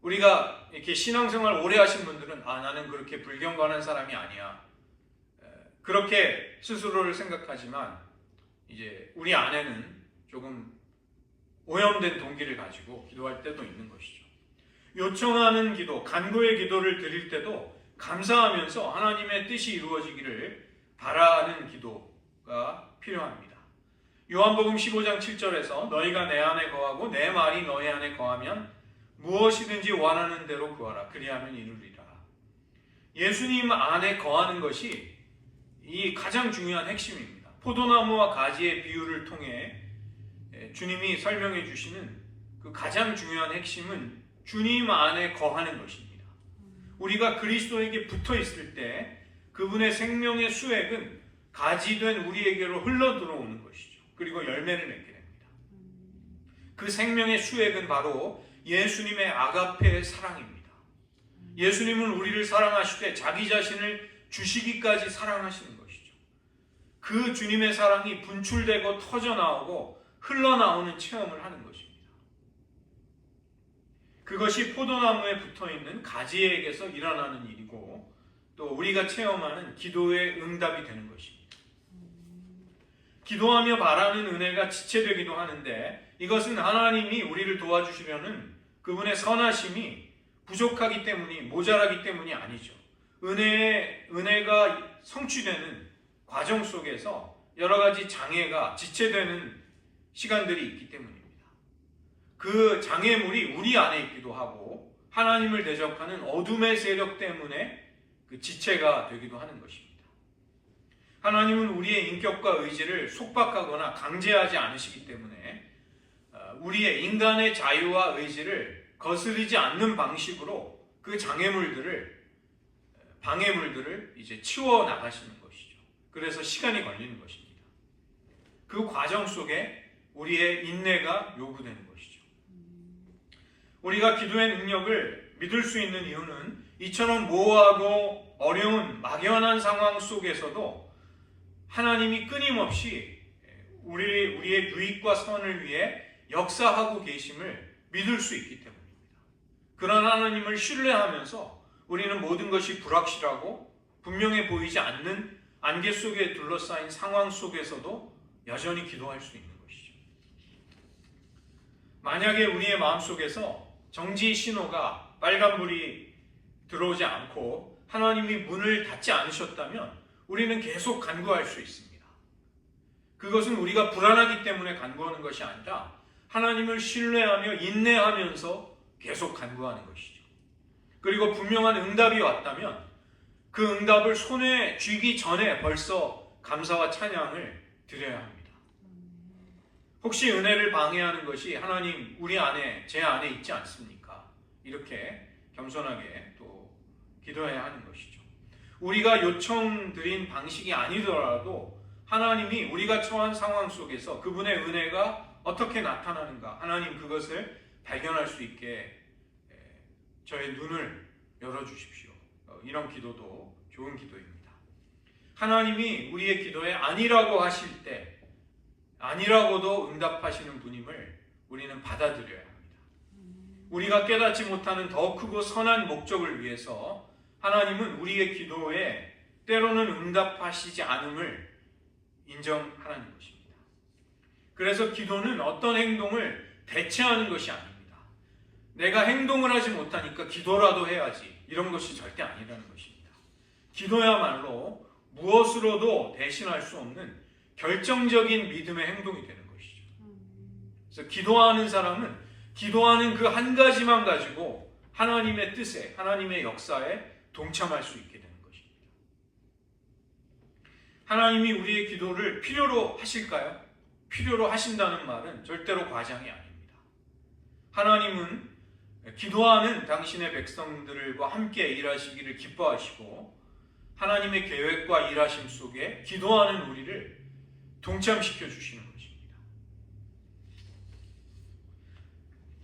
우리가 이렇게 신앙생활 오래 하신 분들은 나는 그렇게 불경건한 사람이 아니야. 그렇게 스스로를 생각하지만 이제 우리 안에는 조금 오염된 동기를 가지고 기도할 때도 있는 것이죠. 요청하는 기도, 간구의 기도를 드릴 때도 감사하면서 하나님의 뜻이 이루어지기를 바라는 기도가 필요합니다. 요한복음 15장 7절에서 너희가 내 안에 거하고 내 말이 너희 안에 거하면 무엇이든지 원하는 대로 구하라. 그리하면 이루리라. 예수님 안에 거하는 것이 이 가장 중요한 핵심입니다. 포도나무와 가지의 비유를 통해 주님이 설명해 주시는 그 가장 중요한 핵심은 주님 안에 거하는 것입니다. 우리가 그리스도에게 붙어 있을 때 그분의 생명의 수액은 가지된 우리에게로 흘러 들어오는 것이죠. 그리고 열매를 맺게 됩니다. 그 생명의 수액은 바로 예수님의 아가페의 사랑입니다. 예수님은 우리를 사랑하시되 자기 자신을 주시기까지 사랑하시는 것이죠. 그 주님의 사랑이 분출되고 터져나오고 흘러나오는 체험을 하는 것입니다. 그것이 포도나무에 붙어있는 가지에게서 일어나는 일이고 또 우리가 체험하는 기도의 응답이 되는 것입니다. 기도하며 바라는 은혜가 지체되기도 하는데 이것은 하나님이 우리를 도와주시려는 그분의 선하심이 부족하기 때문이 모자라기 때문이 아니죠. 은혜가 성취되는 과정 속에서 여러 가지 장애가 지체되는 시간들이 있기 때문입니다. 그 장애물이 우리 안에 있기도 하고 하나님을 대적하는 어둠의 세력 때문에 그 지체가 되기도 하는 것입니다. 하나님은 우리의 인격과 의지를 속박하거나 강제하지 않으시기 때문에 우리의 인간의 자유와 의지를 거스르지 않는 방식으로 그 방해물들을 이제 치워 나가시는 것이죠. 그래서 시간이 걸리는 것입니다. 그 과정 속에 우리의 인내가 요구되는 것이죠. 우리가 기도의 능력을 믿을 수 있는 이유는 이처럼 모호하고 어려운 막연한 상황 속에서도 하나님이 끊임없이 우리의 유익과 선을 위해 역사하고 계심을 믿을 수 있기 때문입니다. 그런 하나님을 신뢰하면서 우리는 모든 것이 불확실하고 분명해 보이지 않는 안개 속에 둘러싸인 상황 속에서도 여전히 기도할 수 있는 것이죠. 만약에 우리의 마음속에서 정지 신호가 빨간불이 들어오지 않고 하나님이 문을 닫지 않으셨다면 우리는 계속 간구할 수 있습니다. 그것은 우리가 불안하기 때문에 간구하는 것이 아니라 하나님을 신뢰하며 인내하면서 계속 간구하는 것이죠. 그리고 분명한 응답이 왔다면 그 응답을 손에 쥐기 전에 벌써 감사와 찬양을 드려야 합니다. 혹시 은혜를 방해하는 것이 하나님 우리 안에 제 안에 있지 않습니까? 이렇게 겸손하게 또 기도해야 하는 것이죠. 우리가 요청드린 방식이 아니더라도 하나님이 우리가 처한 상황 속에서 그분의 은혜가 어떻게 나타나는가 하나님 그것을 발견할 수 있게 저의 눈을 열어주십시오. 이런 기도도 좋은 기도입니다. 하나님이 우리의 기도에 아니라고 하실 때 아니라고도 응답하시는 분임을 우리는 받아들여야 합니다. 우리가 깨닫지 못하는 더 크고 선한 목적을 위해서 하나님은 우리의 기도에 때로는 응답하시지 않음을 인정하라는 것입니다. 그래서 기도는 어떤 행동을 대체하는 것이 아닙니다. 내가 행동을 하지 못하니까 기도라도 해야지 이런 것이 절대 아니라는 것입니다. 기도야말로 무엇으로도 대신할 수 없는 결정적인 믿음의 행동이 되는 것이죠. 그래서 기도하는 사람은 기도하는 그 한 가지만 가지고 하나님의 뜻에, 하나님의 역사에 동참할 수 있게 되는 것입니다. 하나님이 우리의 기도를 필요로 하실까요? 필요로 하신다는 말은 절대로 과장이 아닙니다. 하나님은 기도하는 당신의 백성들과 함께 일하시기를 기뻐하시고 하나님의 계획과 일하심 속에 기도하는 우리를 동참시켜 주시는 것입니다.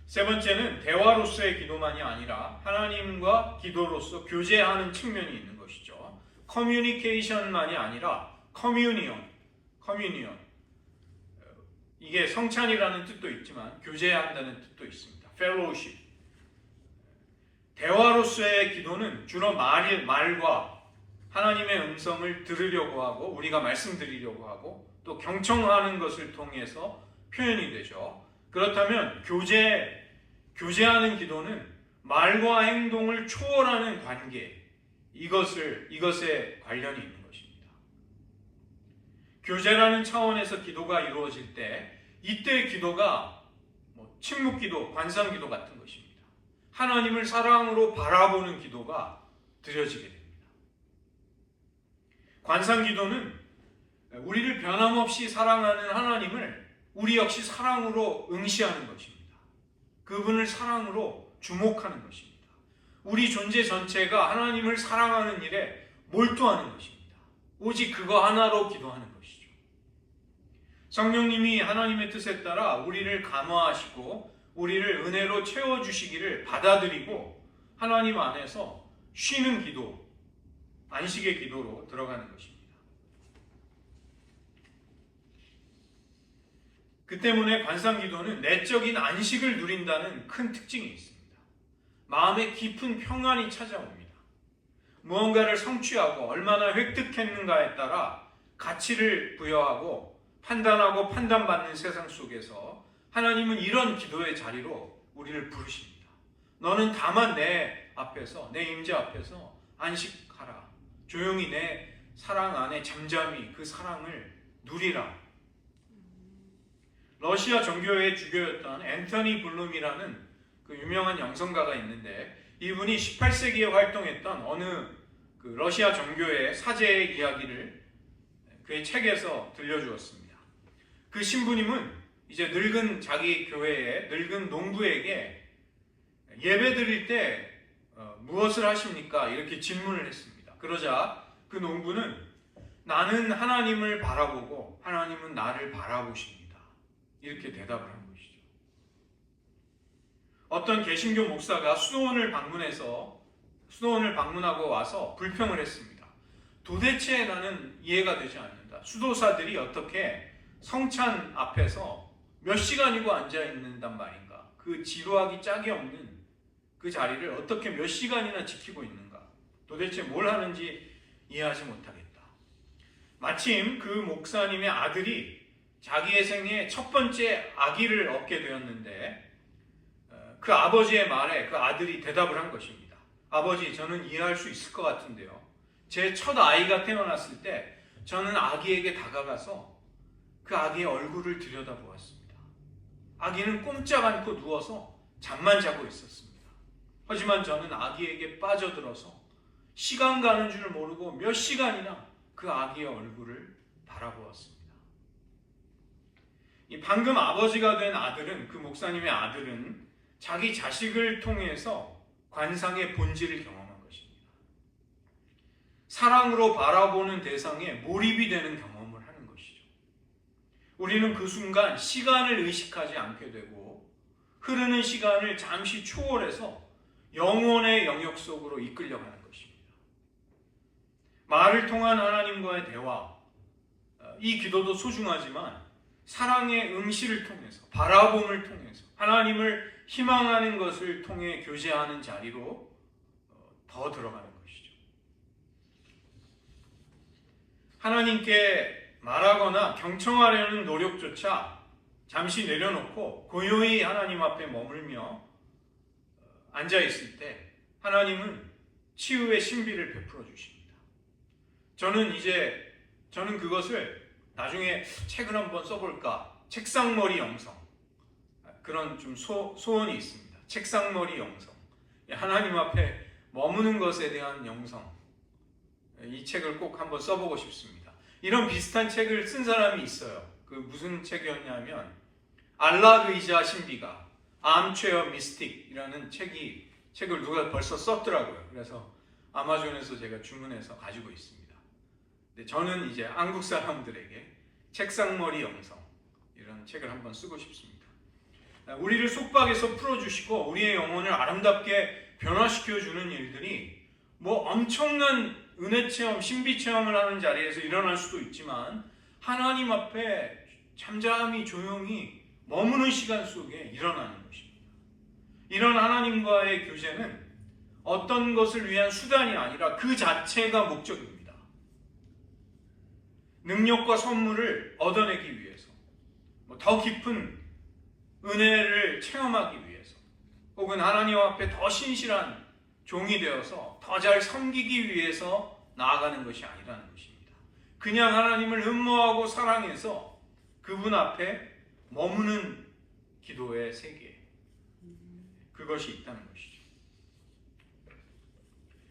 세 번째는 대화로서의 기도만이 아니라 하나님과 기도로서 교제하는 측면이 있는 것이죠. 커뮤니케이션만이 아니라 커뮤니언. 이게 성찬이라는 뜻도 있지만 교제한다는 뜻도 있습니다. 펠로우십. 대화로서의 기도는 주로 말과 하나님의 음성을 들으려고 하고 우리가 말씀드리려고 하고 또 경청하는 것을 통해서 표현이 되죠. 그렇다면 교제하는 기도는 말과 행동을 초월하는 관계, 이것에 관련이 있는 것입니다. 교제라는 차원에서 기도가 이루어질 때 이때의 기도가 침묵기도, 관상기도 같은 것입니다. 하나님을 사랑으로 바라보는 기도가 드려지게 됩니다. 관상기도는 우리를 변함없이 사랑하는 하나님을 우리 역시 사랑으로 응시하는 것입니다. 그분을 사랑으로 주목하는 것입니다. 우리 존재 전체가 하나님을 사랑하는 일에 몰두하는 것입니다. 오직 그거 하나로 기도하는 것이죠. 성령님이 하나님의 뜻에 따라 우리를 감화하시고 우리를 은혜로 채워주시기를 받아들이고 하나님 안에서 쉬는 기도, 안식의 기도로 들어가는 것입니다. 그 때문에 관상기도는 내적인 안식을 누린다는 큰 특징이 있습니다. 마음에 깊은 평안이 찾아옵니다. 무언가를 성취하고 얼마나 획득했는가에 따라 가치를 부여하고 판단하고 판단받는 세상 속에서 하나님은 이런 기도의 자리로 우리를 부르십니다. 너는 다만 내 앞에서, 내 임재 앞에서 안식하라. 조용히 내 사랑 안에 잠잠히 그 사랑을 누리라. 러시아 정교회의 주교였던 앤서니 블룸이라는 그 유명한 영성가가 있는데 이분이 18세기에 활동했던 어느 그 러시아 정교회의 사제의 이야기를 그의 책에서 들려주었습니다. 그 신부님은 이제 늙은 자기 교회의 늙은 농부에게 예배 드릴 때 무엇을 하십니까? 이렇게 질문을 했습니다. 그러자 그 농부는 나는 하나님을 바라보고 하나님은 나를 바라보십니다. 이렇게 대답을 한 것이죠. 어떤 개신교 목사가 수도원을 방문하고 와서 불평을 했습니다. 도대체 나는 이해가 되지 않는다. 수도사들이 어떻게 성찬 앞에서 몇 시간이고 앉아있는단 말인가. 그 지루하기 짝이 없는 그 자리를 어떻게 몇 시간이나 지키고 있는가. 도대체 뭘 하는지 이해하지 못하겠다. 마침 그 목사님의 아들이 자기의 생애 첫 번째 아기를 얻게 되었는데 그 아버지의 말에 그 아들이 대답을 한 것입니다. 아버지, 저는 이해할 수 있을 것 같은데요. 제 첫 아이가 태어났을 때 저는 아기에게 다가가서 그 아기의 얼굴을 들여다보았습니다. 아기는 꼼짝 않고 누워서 잠만 자고 있었습니다. 하지만 저는 아기에게 빠져들어서 시간 가는 줄 모르고 몇 시간이나 그 아기의 얼굴을 바라보았습니다. 이 방금 아버지가 된 아들은, 그 목사님의 아들은 자기 자식을 통해서 관상의 본질을 경험한 것입니다. 사랑으로 바라보는 대상에 몰입이 되는 경험을 하는 것이죠. 우리는 그 순간 시간을 의식하지 않게 되고 흐르는 시간을 잠시 초월해서 영혼의 영역 속으로 이끌려가는 것입니다. 말을 통한 하나님과의 대화, 이 기도도 소중하지만 사랑의 응시를 통해서, 바라봄을 통해서 하나님을 희망하는 것을 통해 교제하는 자리로 더 들어가는 것이죠. 하나님께 말하거나 경청하려는 노력조차 잠시 내려놓고 고요히 하나님 앞에 머물며 앉아있을 때 하나님은 치유의 신비를 베풀어 주십니다. 저는 그것을 나중에 책을 한번 써볼까, 책상머리 영성, 그런 좀 소원이 있습니다. 책상머리 영성, 하나님 앞에 머무는 것에 대한 영성, 이 책을 꼭 한번 써보고 싶습니다. 이런 비슷한 책을 쓴 사람이 있어요. 그 무슨 책이었냐면 알라르이자 신비가 암체어 미스틱이라는 책을 누가 벌써 썼더라고요. 그래서 아마존에서 제가 주문해서 가지고 있습니다. 근데 저는 이제 한국 사람들에게 책상머리 영성, 이런 책을 한번 쓰고 싶습니다. 우리를 속박에서 풀어주시고 우리의 영혼을 아름답게 변화시켜주는 일들이 뭐 엄청난 은혜 체험, 신비 체험을 하는 자리에서 일어날 수도 있지만 하나님 앞에 잠잠히 조용히 머무는 시간 속에 일어나는 것입니다. 이런 하나님과의 교제는 어떤 것을 위한 수단이 아니라 그 자체가 목적입니다. 능력과 선물을 얻어내기 위해서, 더 깊은 은혜를 체험하기 위해서, 혹은 하나님 앞에 더 신실한 종이 되어서 더 잘 섬기기 위해서 나아가는 것이 아니라는 것입니다. 그냥 하나님을 흠모하고 사랑해서 그분 앞에 머무는 기도의 세계, 그것이 있다는 것이죠.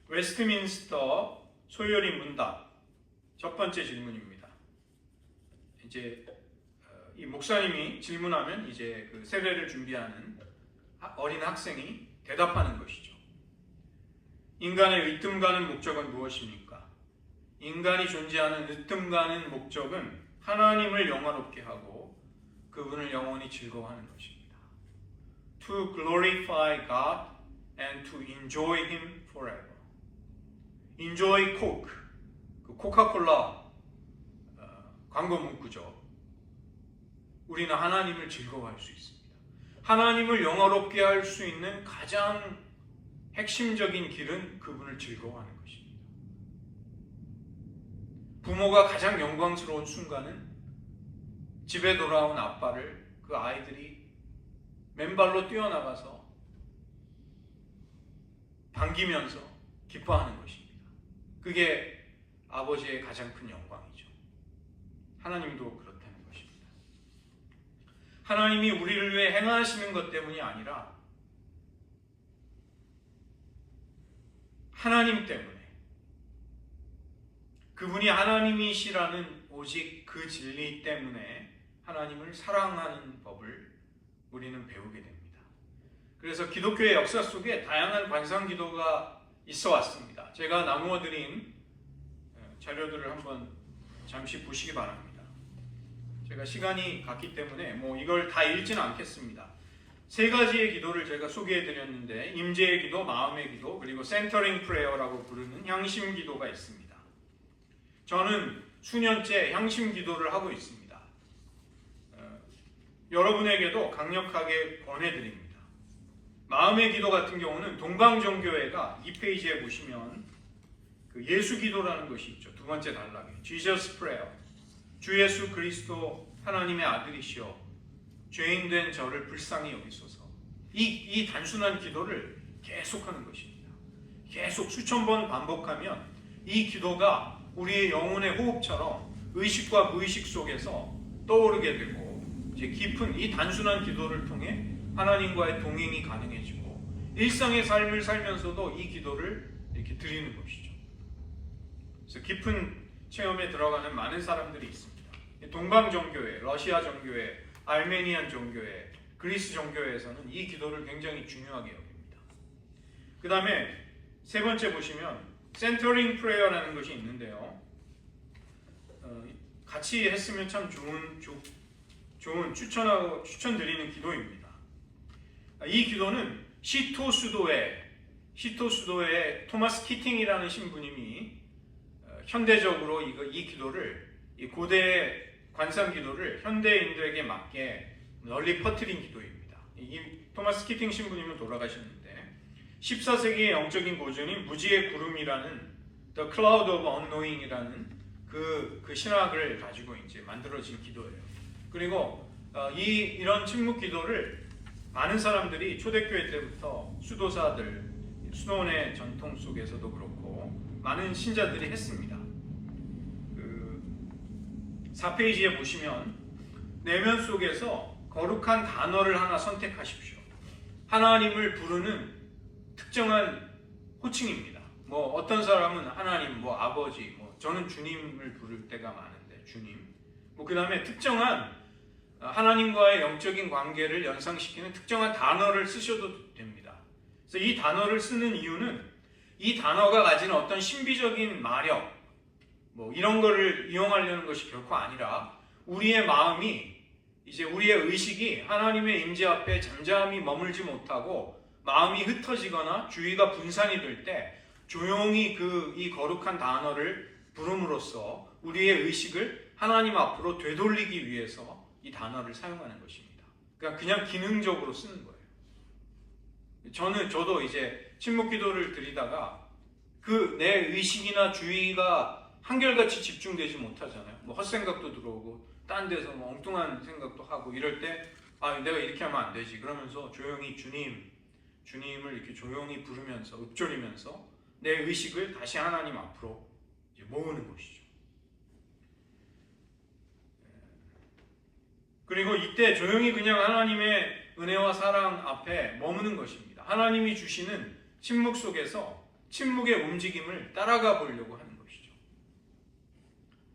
웨스트민스터 소요리 문답 첫 번째 질문입니다. 이제 이 목사님이 질문하면 이제 그 세례를 준비하는 어린 학생이 대답하는 것이죠. 인간의 으뜸가는 목적은 무엇입니까? 인간이 존재하는 으뜸가는 목적은 하나님을 영화롭게 하고 그분을 영원히 즐거워하는 것입니다. To glorify God and to enjoy Him forever. Enjoy Coke, 그 코카콜라 광고 문구죠. 우리는 하나님을 즐거워할 수 있습니다. 하나님을 영화롭게 할 수 있는 가장 핵심적인 길은 그분을 즐거워하는 것입니다. 부모가 가장 영광스러운 순간은 집에 돌아온 아빠를 그 아이들이 맨발로 뛰어나가서 반기면서 기뻐하는 것입니다. 그게 아버지의 가장 큰 영광이죠. 하나님도 그렇다는 것입니다. 하나님이 우리를 위해 행하시는 것 때문이 아니라 하나님 때문에, 그분이 하나님이시라는 오직 그 진리 때문에 하나님을 사랑하는 법을 우리는 배우게 됩니다. 그래서 기독교의 역사 속에 다양한 관상 기도가 있어 왔습니다. 제가 나누어 드린 자료들을 한번 잠시 보시기 바랍니다. 제가 시간이 갔기 때문에 이걸 다 읽지는 않겠습니다. 세 가지의 기도를 제가 소개해 드렸는데, 임재의 기도, 마음의 기도, 그리고 센터링 프레어라고 부르는 향심 기도가 있습니다. 저는 수년째 향심 기도를 하고 있습니다. 여러분에게도 강력하게 권해드립니다. 마음의 기도 같은 경우는 동방정교회가 2페이지에 보시면 그 예수 기도라는 것이 있죠. 두 번째 단락에 Jesus Prayer, 주 예수 그리스도 하나님의 아들이시여 죄인된 저를 불쌍히 여기소서. 이 단순한 기도를 계속하는 것입니다. 계속 수천 번 반복하면 이 기도가 우리의 영혼의 호흡처럼 의식과 무의식 속에서 떠오르게 되고, 이제 깊은 이 단순한 기도를 통해 하나님과의 동행이 가능해지고 일상의 삶을 살면서도 이 기도를 이렇게 드리는 것이죠. 그래서 깊은 체험에 들어가는 많은 사람들이 있습니다. 동방 정교회, 러시아 정교회, 알메니안 정교회, 그리스 정교회에서는 이 기도를 굉장히 중요하게 여깁니다. 그 다음에 세 번째 보시면 센터링 프레어라는 것이 있는데요. 같이 했으면 참 좋은 추천드리는 기도입니다. 이 기도는 시토수도의 토마스 키팅이라는 신부님이 현대적으로 이 기도를, 이 고대 관상 기도를 현대인들에게 맞게 널리 퍼뜨린 기도입니다. 이 토마스 키팅 신부님은 돌아가셨는데 14세기의 영적인 고전인 무지의 구름이라는 The Cloud of Unknowing이라는 그 신학을 가지고 이제 만들어진 기도예요. 그리고 이런 침묵 기도를 많은 사람들이 초대교회 때부터 수도사들, 수도원의 전통 속에서도 그렇고 많은 신자들이 했습니다. 4페이지에 보시면 내면 속에서 거룩한 단어를 하나 선택하십시오. 하나님을 부르는 특정한 호칭입니다. 어떤 사람은 하나님, 아버지, 저는 주님을 부를 때가 많은데 주님. 그 다음에 특정한 하나님과의 영적인 관계를 연상시키는 특정한 단어를 쓰셔도 됩니다. 그래서 이 단어를 쓰는 이유는 이 단어가 가진 어떤 신비적인 마력, 이런 거를 이용하려는 것이 결코 아니라 우리의 마음이, 이제 우리의 의식이 하나님의 임재 앞에 잠잠히 머물지 못하고 마음이 흩어지거나 주의가 분산이 될 때 조용히 이 거룩한 단어를 부름으로써 우리의 의식을 하나님 앞으로 되돌리기 위해서 이 단어를 사용하는 것입니다. 그러니까 그냥 기능적으로 쓰는 거예요. 저도 이제 침묵 기도를 드리다가 내 의식이나 주의가 한결같이 집중되지 못하잖아요. 헛생각도 들어오고 딴 데서 엉뚱한 생각도 하고 이럴 때 내가 이렇게 하면 안 되지. 그러면서 조용히 주님을 이렇게 조용히 부르면서 읊조리면서 내 의식을 다시 하나님 앞으로 이제 모으는 것이죠. 그리고 이때 조용히 그냥 하나님의 은혜와 사랑 앞에 머무는 것입니다. 하나님이 주시는 침묵 속에서 침묵의 움직임을 따라가 보려고 하는 것이죠.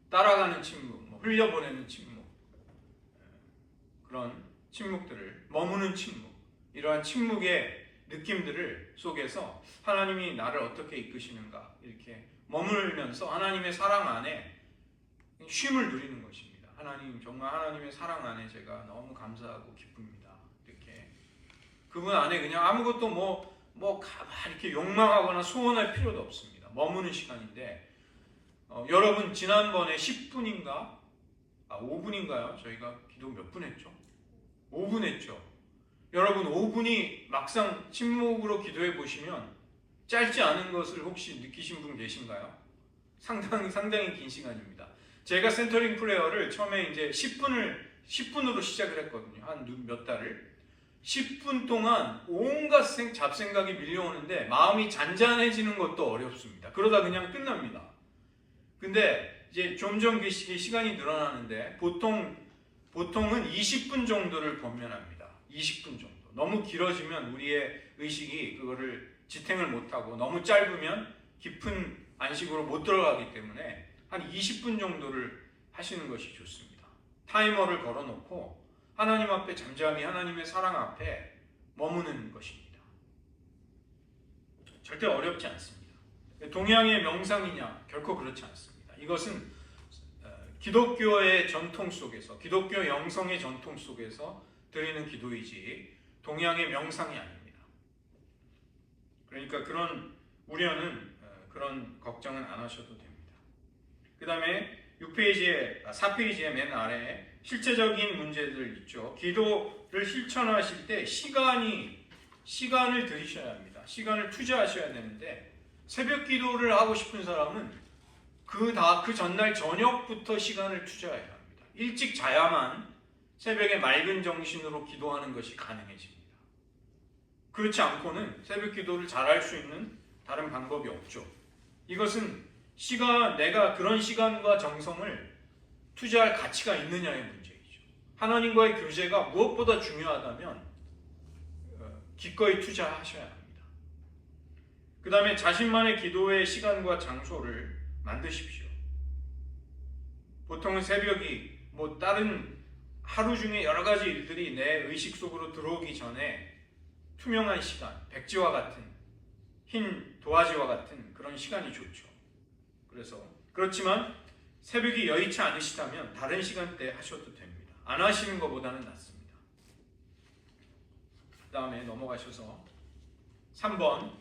따라가는 침묵, 흘려보내는 침묵, 그런 침묵들을, 머무는 침묵, 이러한 침묵의 느낌들을 속에서 하나님이 나를 어떻게 이끄시는가 이렇게 머물면서 하나님의 사랑 안에 쉼을 누리는 것입니다. 하나님, 정말 하나님의 사랑 안에 제가 너무 감사하고 기쁩니다. 이렇게 그분 안에 그냥 아무것도 가만히 이렇게 욕망하거나 소원할 필요도 없습니다. 머무는 시간인데 여러분 지난번에 10분인가 5분인가요? 저희가 기도 몇 분 했죠? 5분 했죠. 여러분 5분이 막상 침묵으로 기도해 보시면 짧지 않은 것을 혹시 느끼신 분 계신가요? 상당히 긴 시간입니다. 제가 센터링 프레어를 처음에 이제 10분으로 시작을 했거든요. 한 몇 달을. 10분 동안 온갖 잡생각이 밀려오는데 마음이 잔잔해지는 것도 어렵습니다. 그러다 그냥 끝납니다. 근데 이제 점점 그 시간이 늘어나는데 보통은 20분 정도를 권면합니다. 20분 정도. 너무 길어지면 우리의 의식이 그거를 지탱을 못하고 너무 짧으면 깊은 안식으로 못 들어가기 때문에 한 20분 정도를 하시는 것이 좋습니다. 타이머를 걸어놓고 하나님 앞에 잠잠히 하나님의 사랑 앞에 머무는 것입니다. 절대 어렵지 않습니다. 동양의 명상이냐? 결코 그렇지 않습니다. 이것은 기독교의 전통 속에서, 기독교 영성의 전통 속에서 드리는 기도이지 동양의 명상이 아닙니다. 그러니까 그런 우려는, 그런 걱정은 안 하셔도 됩니다. 그 다음에 4페이지의 맨 아래에 실제적인 문제들 있죠. 기도를 실천하실 때 시간을 들이셔야 합니다. 시간을 투자하셔야 되는데 새벽 기도를 하고 싶은 사람은 그 전날 저녁부터 시간을 투자해야 합니다. 일찍 자야만 새벽에 맑은 정신으로 기도하는 것이 가능해집니다. 그렇지 않고는 새벽 기도를 잘할 수 있는 다른 방법이 없죠. 이것은 내가 그런 시간과 정성을 투자할 가치가 있느냐의 문제이죠. 하나님과의 교제가 무엇보다 중요하다면 기꺼이 투자하셔야 합니다. 그 다음에 자신만의 기도의 시간과 장소를 만드십시오. 보통은 새벽이 다른 하루 중에 여러 가지 일들이 내 의식 속으로 들어오기 전에 투명한 시간, 백지와 같은, 흰 도화지와 같은 그런 시간이 좋죠. 그렇지만 새벽이 여의치 않으시다면 다른 시간대에 하셔도 됩니다. 안 하시는 것보다는 낫습니다. 그 다음에 넘어가셔서 3번,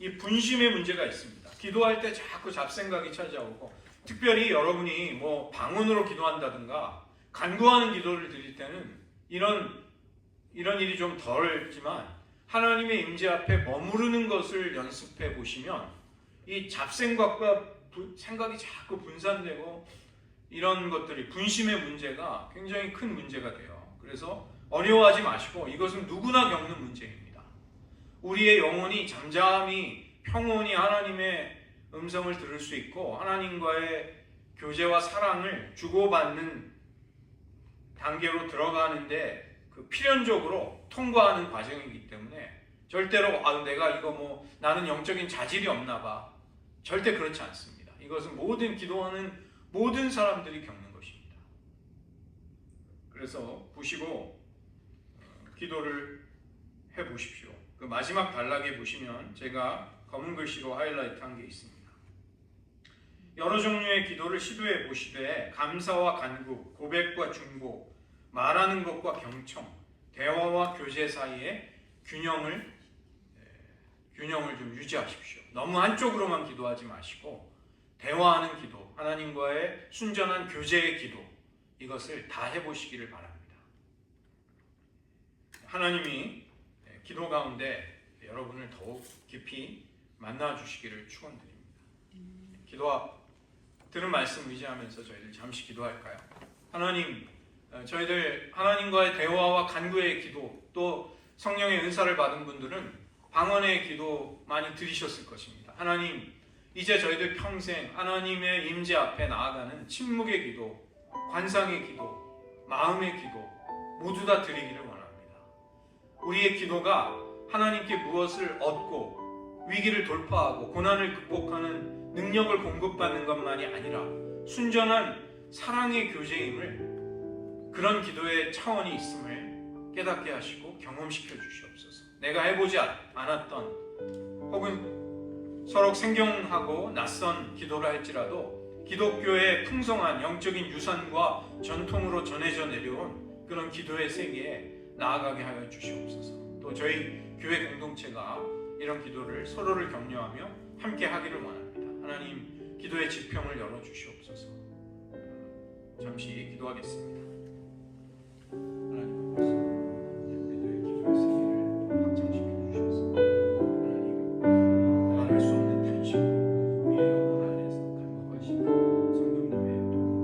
이 분심의 문제가 있습니다. 기도할 때 자꾸 잡생각이 찾아오고, 특별히 여러분이 방언으로 기도한다든가 간구하는 기도를 드릴 때는 이런 일이 좀 덜지만 하나님의 임재 앞에 머무르는 것을 연습해 보시면 이 잡생각과 생각이 자꾸 분산되고 이런 것들이, 분심의 문제가 굉장히 큰 문제가 돼요. 그래서 어려워하지 마시고 이것은 누구나 겪는 문제입니다. 우리의 영혼이 잠잠히 평온히 하나님의 음성을 들을 수 있고 하나님과의 교제와 사랑을 주고받는 단계로 들어가는데 필연적으로 통과하는 과정이기 때문에 절대로 내가 나는 영적인 자질이 없나 봐, 절대 그렇지 않습니다. 이것은 기도하는 모든 사람들이 겪는 것입니다. 그래서 보시고 기도를 해보십시오. 그 마지막 단락에 보시면 제가 검은 글씨로 하이라이트한 게 있습니다. 여러 종류의 기도를 시도해 보시되 감사와 간구, 고백과 중보, 말하는 것과 경청, 대화와 교제 사이에 균형을 좀 유지하십시오. 너무 한쪽으로만 기도하지 마시고 대화하는 기도, 하나님과의 순전한 교제의 기도, 이것을 다 해보시기를 바랍니다. 하나님이 기도 가운데 여러분을 더욱 깊이 만나주시기를 축원드립니다. 들은 말씀 의지하면서 저희들 잠시 기도할까요? 하나님, 저희들 하나님과의 대화와 간구의 기도, 또 성령의 은사를 받은 분들은 방언의 기도 많이 들으셨을 것입니다. 하나님, 이제 저희들 평생 하나님의 임재 앞에 나아가는 침묵의 기도, 관상의 기도, 마음의 기도, 모두 다 드리기를 원합니다. 우리의 기도가 하나님께 무엇을 얻고 위기를 돌파하고 고난을 극복하는 능력을 공급받는 것만이 아니라 순전한 사랑의 교제임을, 그런 기도의 차원이 있음을 깨닫게 하시고 경험시켜 주시옵소서. 내가 해보지 않았던 혹은 서로 생경하고 낯선 기도라 할지라도 기독교의 풍성한 영적인 유산과 전통으로 전해져 내려온 그런 기도의 세계에 나아가게 하여 주시옵소서. 또 저희 교회 공동체가 이런 기도를 서로를 격려하며 함께 하기를 원합니다. 하나님, 기도의 지평을 열어 주시옵소서. 잠시 기도하겠습니다. 하나님, 우리들의 기도의 세계를 확장시켜 주셔서 하나님, 말할 수 없는 탄식으로 우리의 영혼 안에서 간구하시는 성령님의 도움을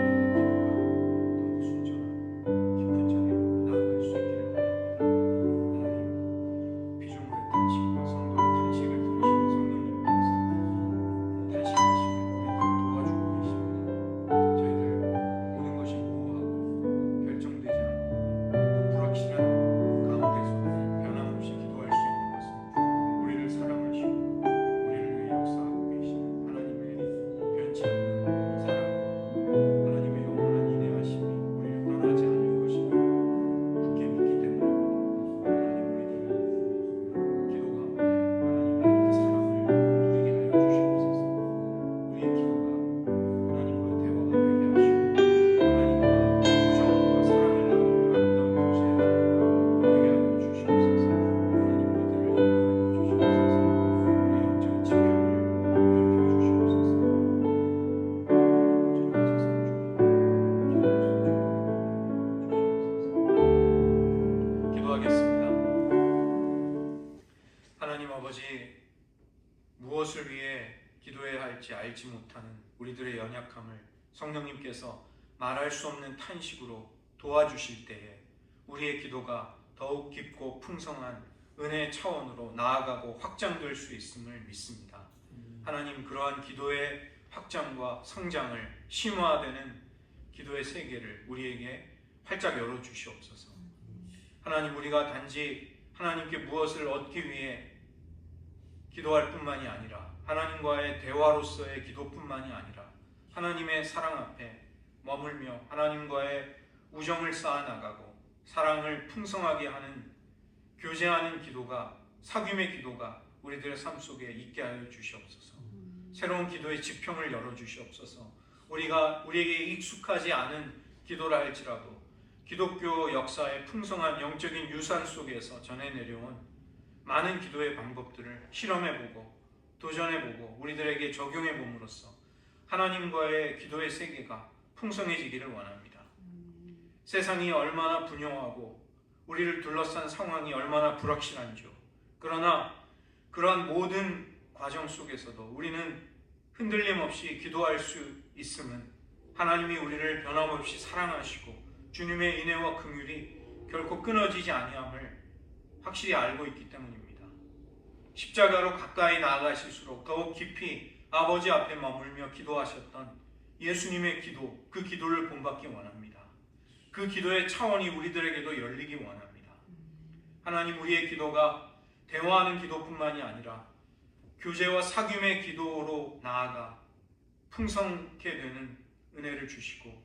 저희들과 더욱 순전한 깊은 자리로 나아갈 수 있기를 원합니다. 하나님, 피조물의 탄식과 성도의 탄식을 들으시는 성령님께서 탄식하시며 우리를 도와주고 계십니다. 저희들 모든 것이 모호하고 결정되지 않고 불확실한 가운데서도 변함없이 기도할 수 있는 것은 우리를 사랑하시고 우리를 위해 역사하고 계시는 하나님의 변치 않는 사랑, 하나님의 영원한 인내하심이 우리를 떠나지 않을 것임을 굳게 믿기 때문에 하나님, 우리들은 기도 가운데 하나님의 그 사랑을 누리게 하여 주시옵소서. 우리의 기도가 하나님과 대화가 되게 하시고 하나님과 우정과 사랑을 나누는 아름다운 교제가 되게 하여 주시옵소서. 하나님, 우리들을 인도하여 주시옵소서. 우리 영적인 지평을 넓혀 주시옵소서. 주님 세상 중에 기도하겠습니다. 하나님 아버지, 무엇을 위해 기도해야 할지 알지 못하는 우리들의 연약함을 성령님께서 말할 수 없는 탄식으로 도와주실 때에 우리의 기도가 더욱 깊고 풍성한 은혜의 차원으로 나아가고 확장될 수 있음을 믿습니다. 하나님, 그러한 기도의 확장과 성장을 심화되는 기도의 세계를 우리에게 활짝 열어주시옵소서. 하나님, 우리가 단지 하나님께 무엇을 얻기 위해 기도할 뿐만이 아니라 하나님과의 대화로서의 기도뿐만이 아니라 하나님의 사랑 앞에 머물며 하나님과의 우정을 쌓아나가고 사랑을 풍성하게 하는, 교제하는 기도가, 사귐의 기도가 우리들의 삶 속에 있게 하여 주시옵소서. 새로운 기도의 지평을 열어주시옵소서. 우리에게 익숙하지 않은 기도라 할지라도 기독교 역사의 풍성한 영적인 유산 속에서 전해 내려온 많은 기도의 방법들을 실험해보고 도전해보고 우리들에게 적용해봄으로써 하나님과의 기도의 세계가 풍성해지기를 원합니다. 세상이 얼마나 분요하고 우리를 둘러싼 상황이 얼마나 불확실한지요. 그러나 그러한 모든 과정 속에서도 우리는 흔들림 없이 기도할 수 있음은 하나님이 우리를 변함없이 사랑하시고 주님의 인애와 긍휼이 결코 끊어지지 아니함을 확실히 알고 있기 때문입니다. 십자가로 가까이 나아가실수록 더욱 깊이 아버지 앞에 머물며 기도하셨던 예수님의 기도, 그 기도를 본받기 원합니다. 그 기도의 차원이 우리들에게도 열리기 원합니다. 하나님, 우리의 기도가 대화하는 기도뿐만이 아니라 교제와 사귐의 기도로 나아가 풍성케 되는 은혜를 주시고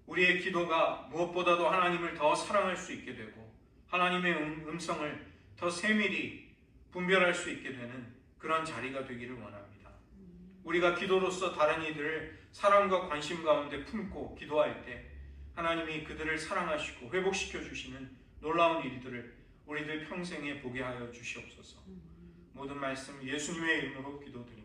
우리의 기도가 무엇보다도 하나님을 더 사랑할 수 있게 되고 하나님의 음성을 더 세밀히 분별할 수 있게 되는 그런 자리가 되기를 원합니다. 우리가 기도로서 다른 이들을 사랑과 관심 가운데 품고 기도할 때 하나님이 그들을 사랑하시고 회복시켜 주시는 놀라운 일들을 우리들 평생에 보게 하여 주시옵소서. 모든 말씀 예수님의 이름으로 기도드립니다.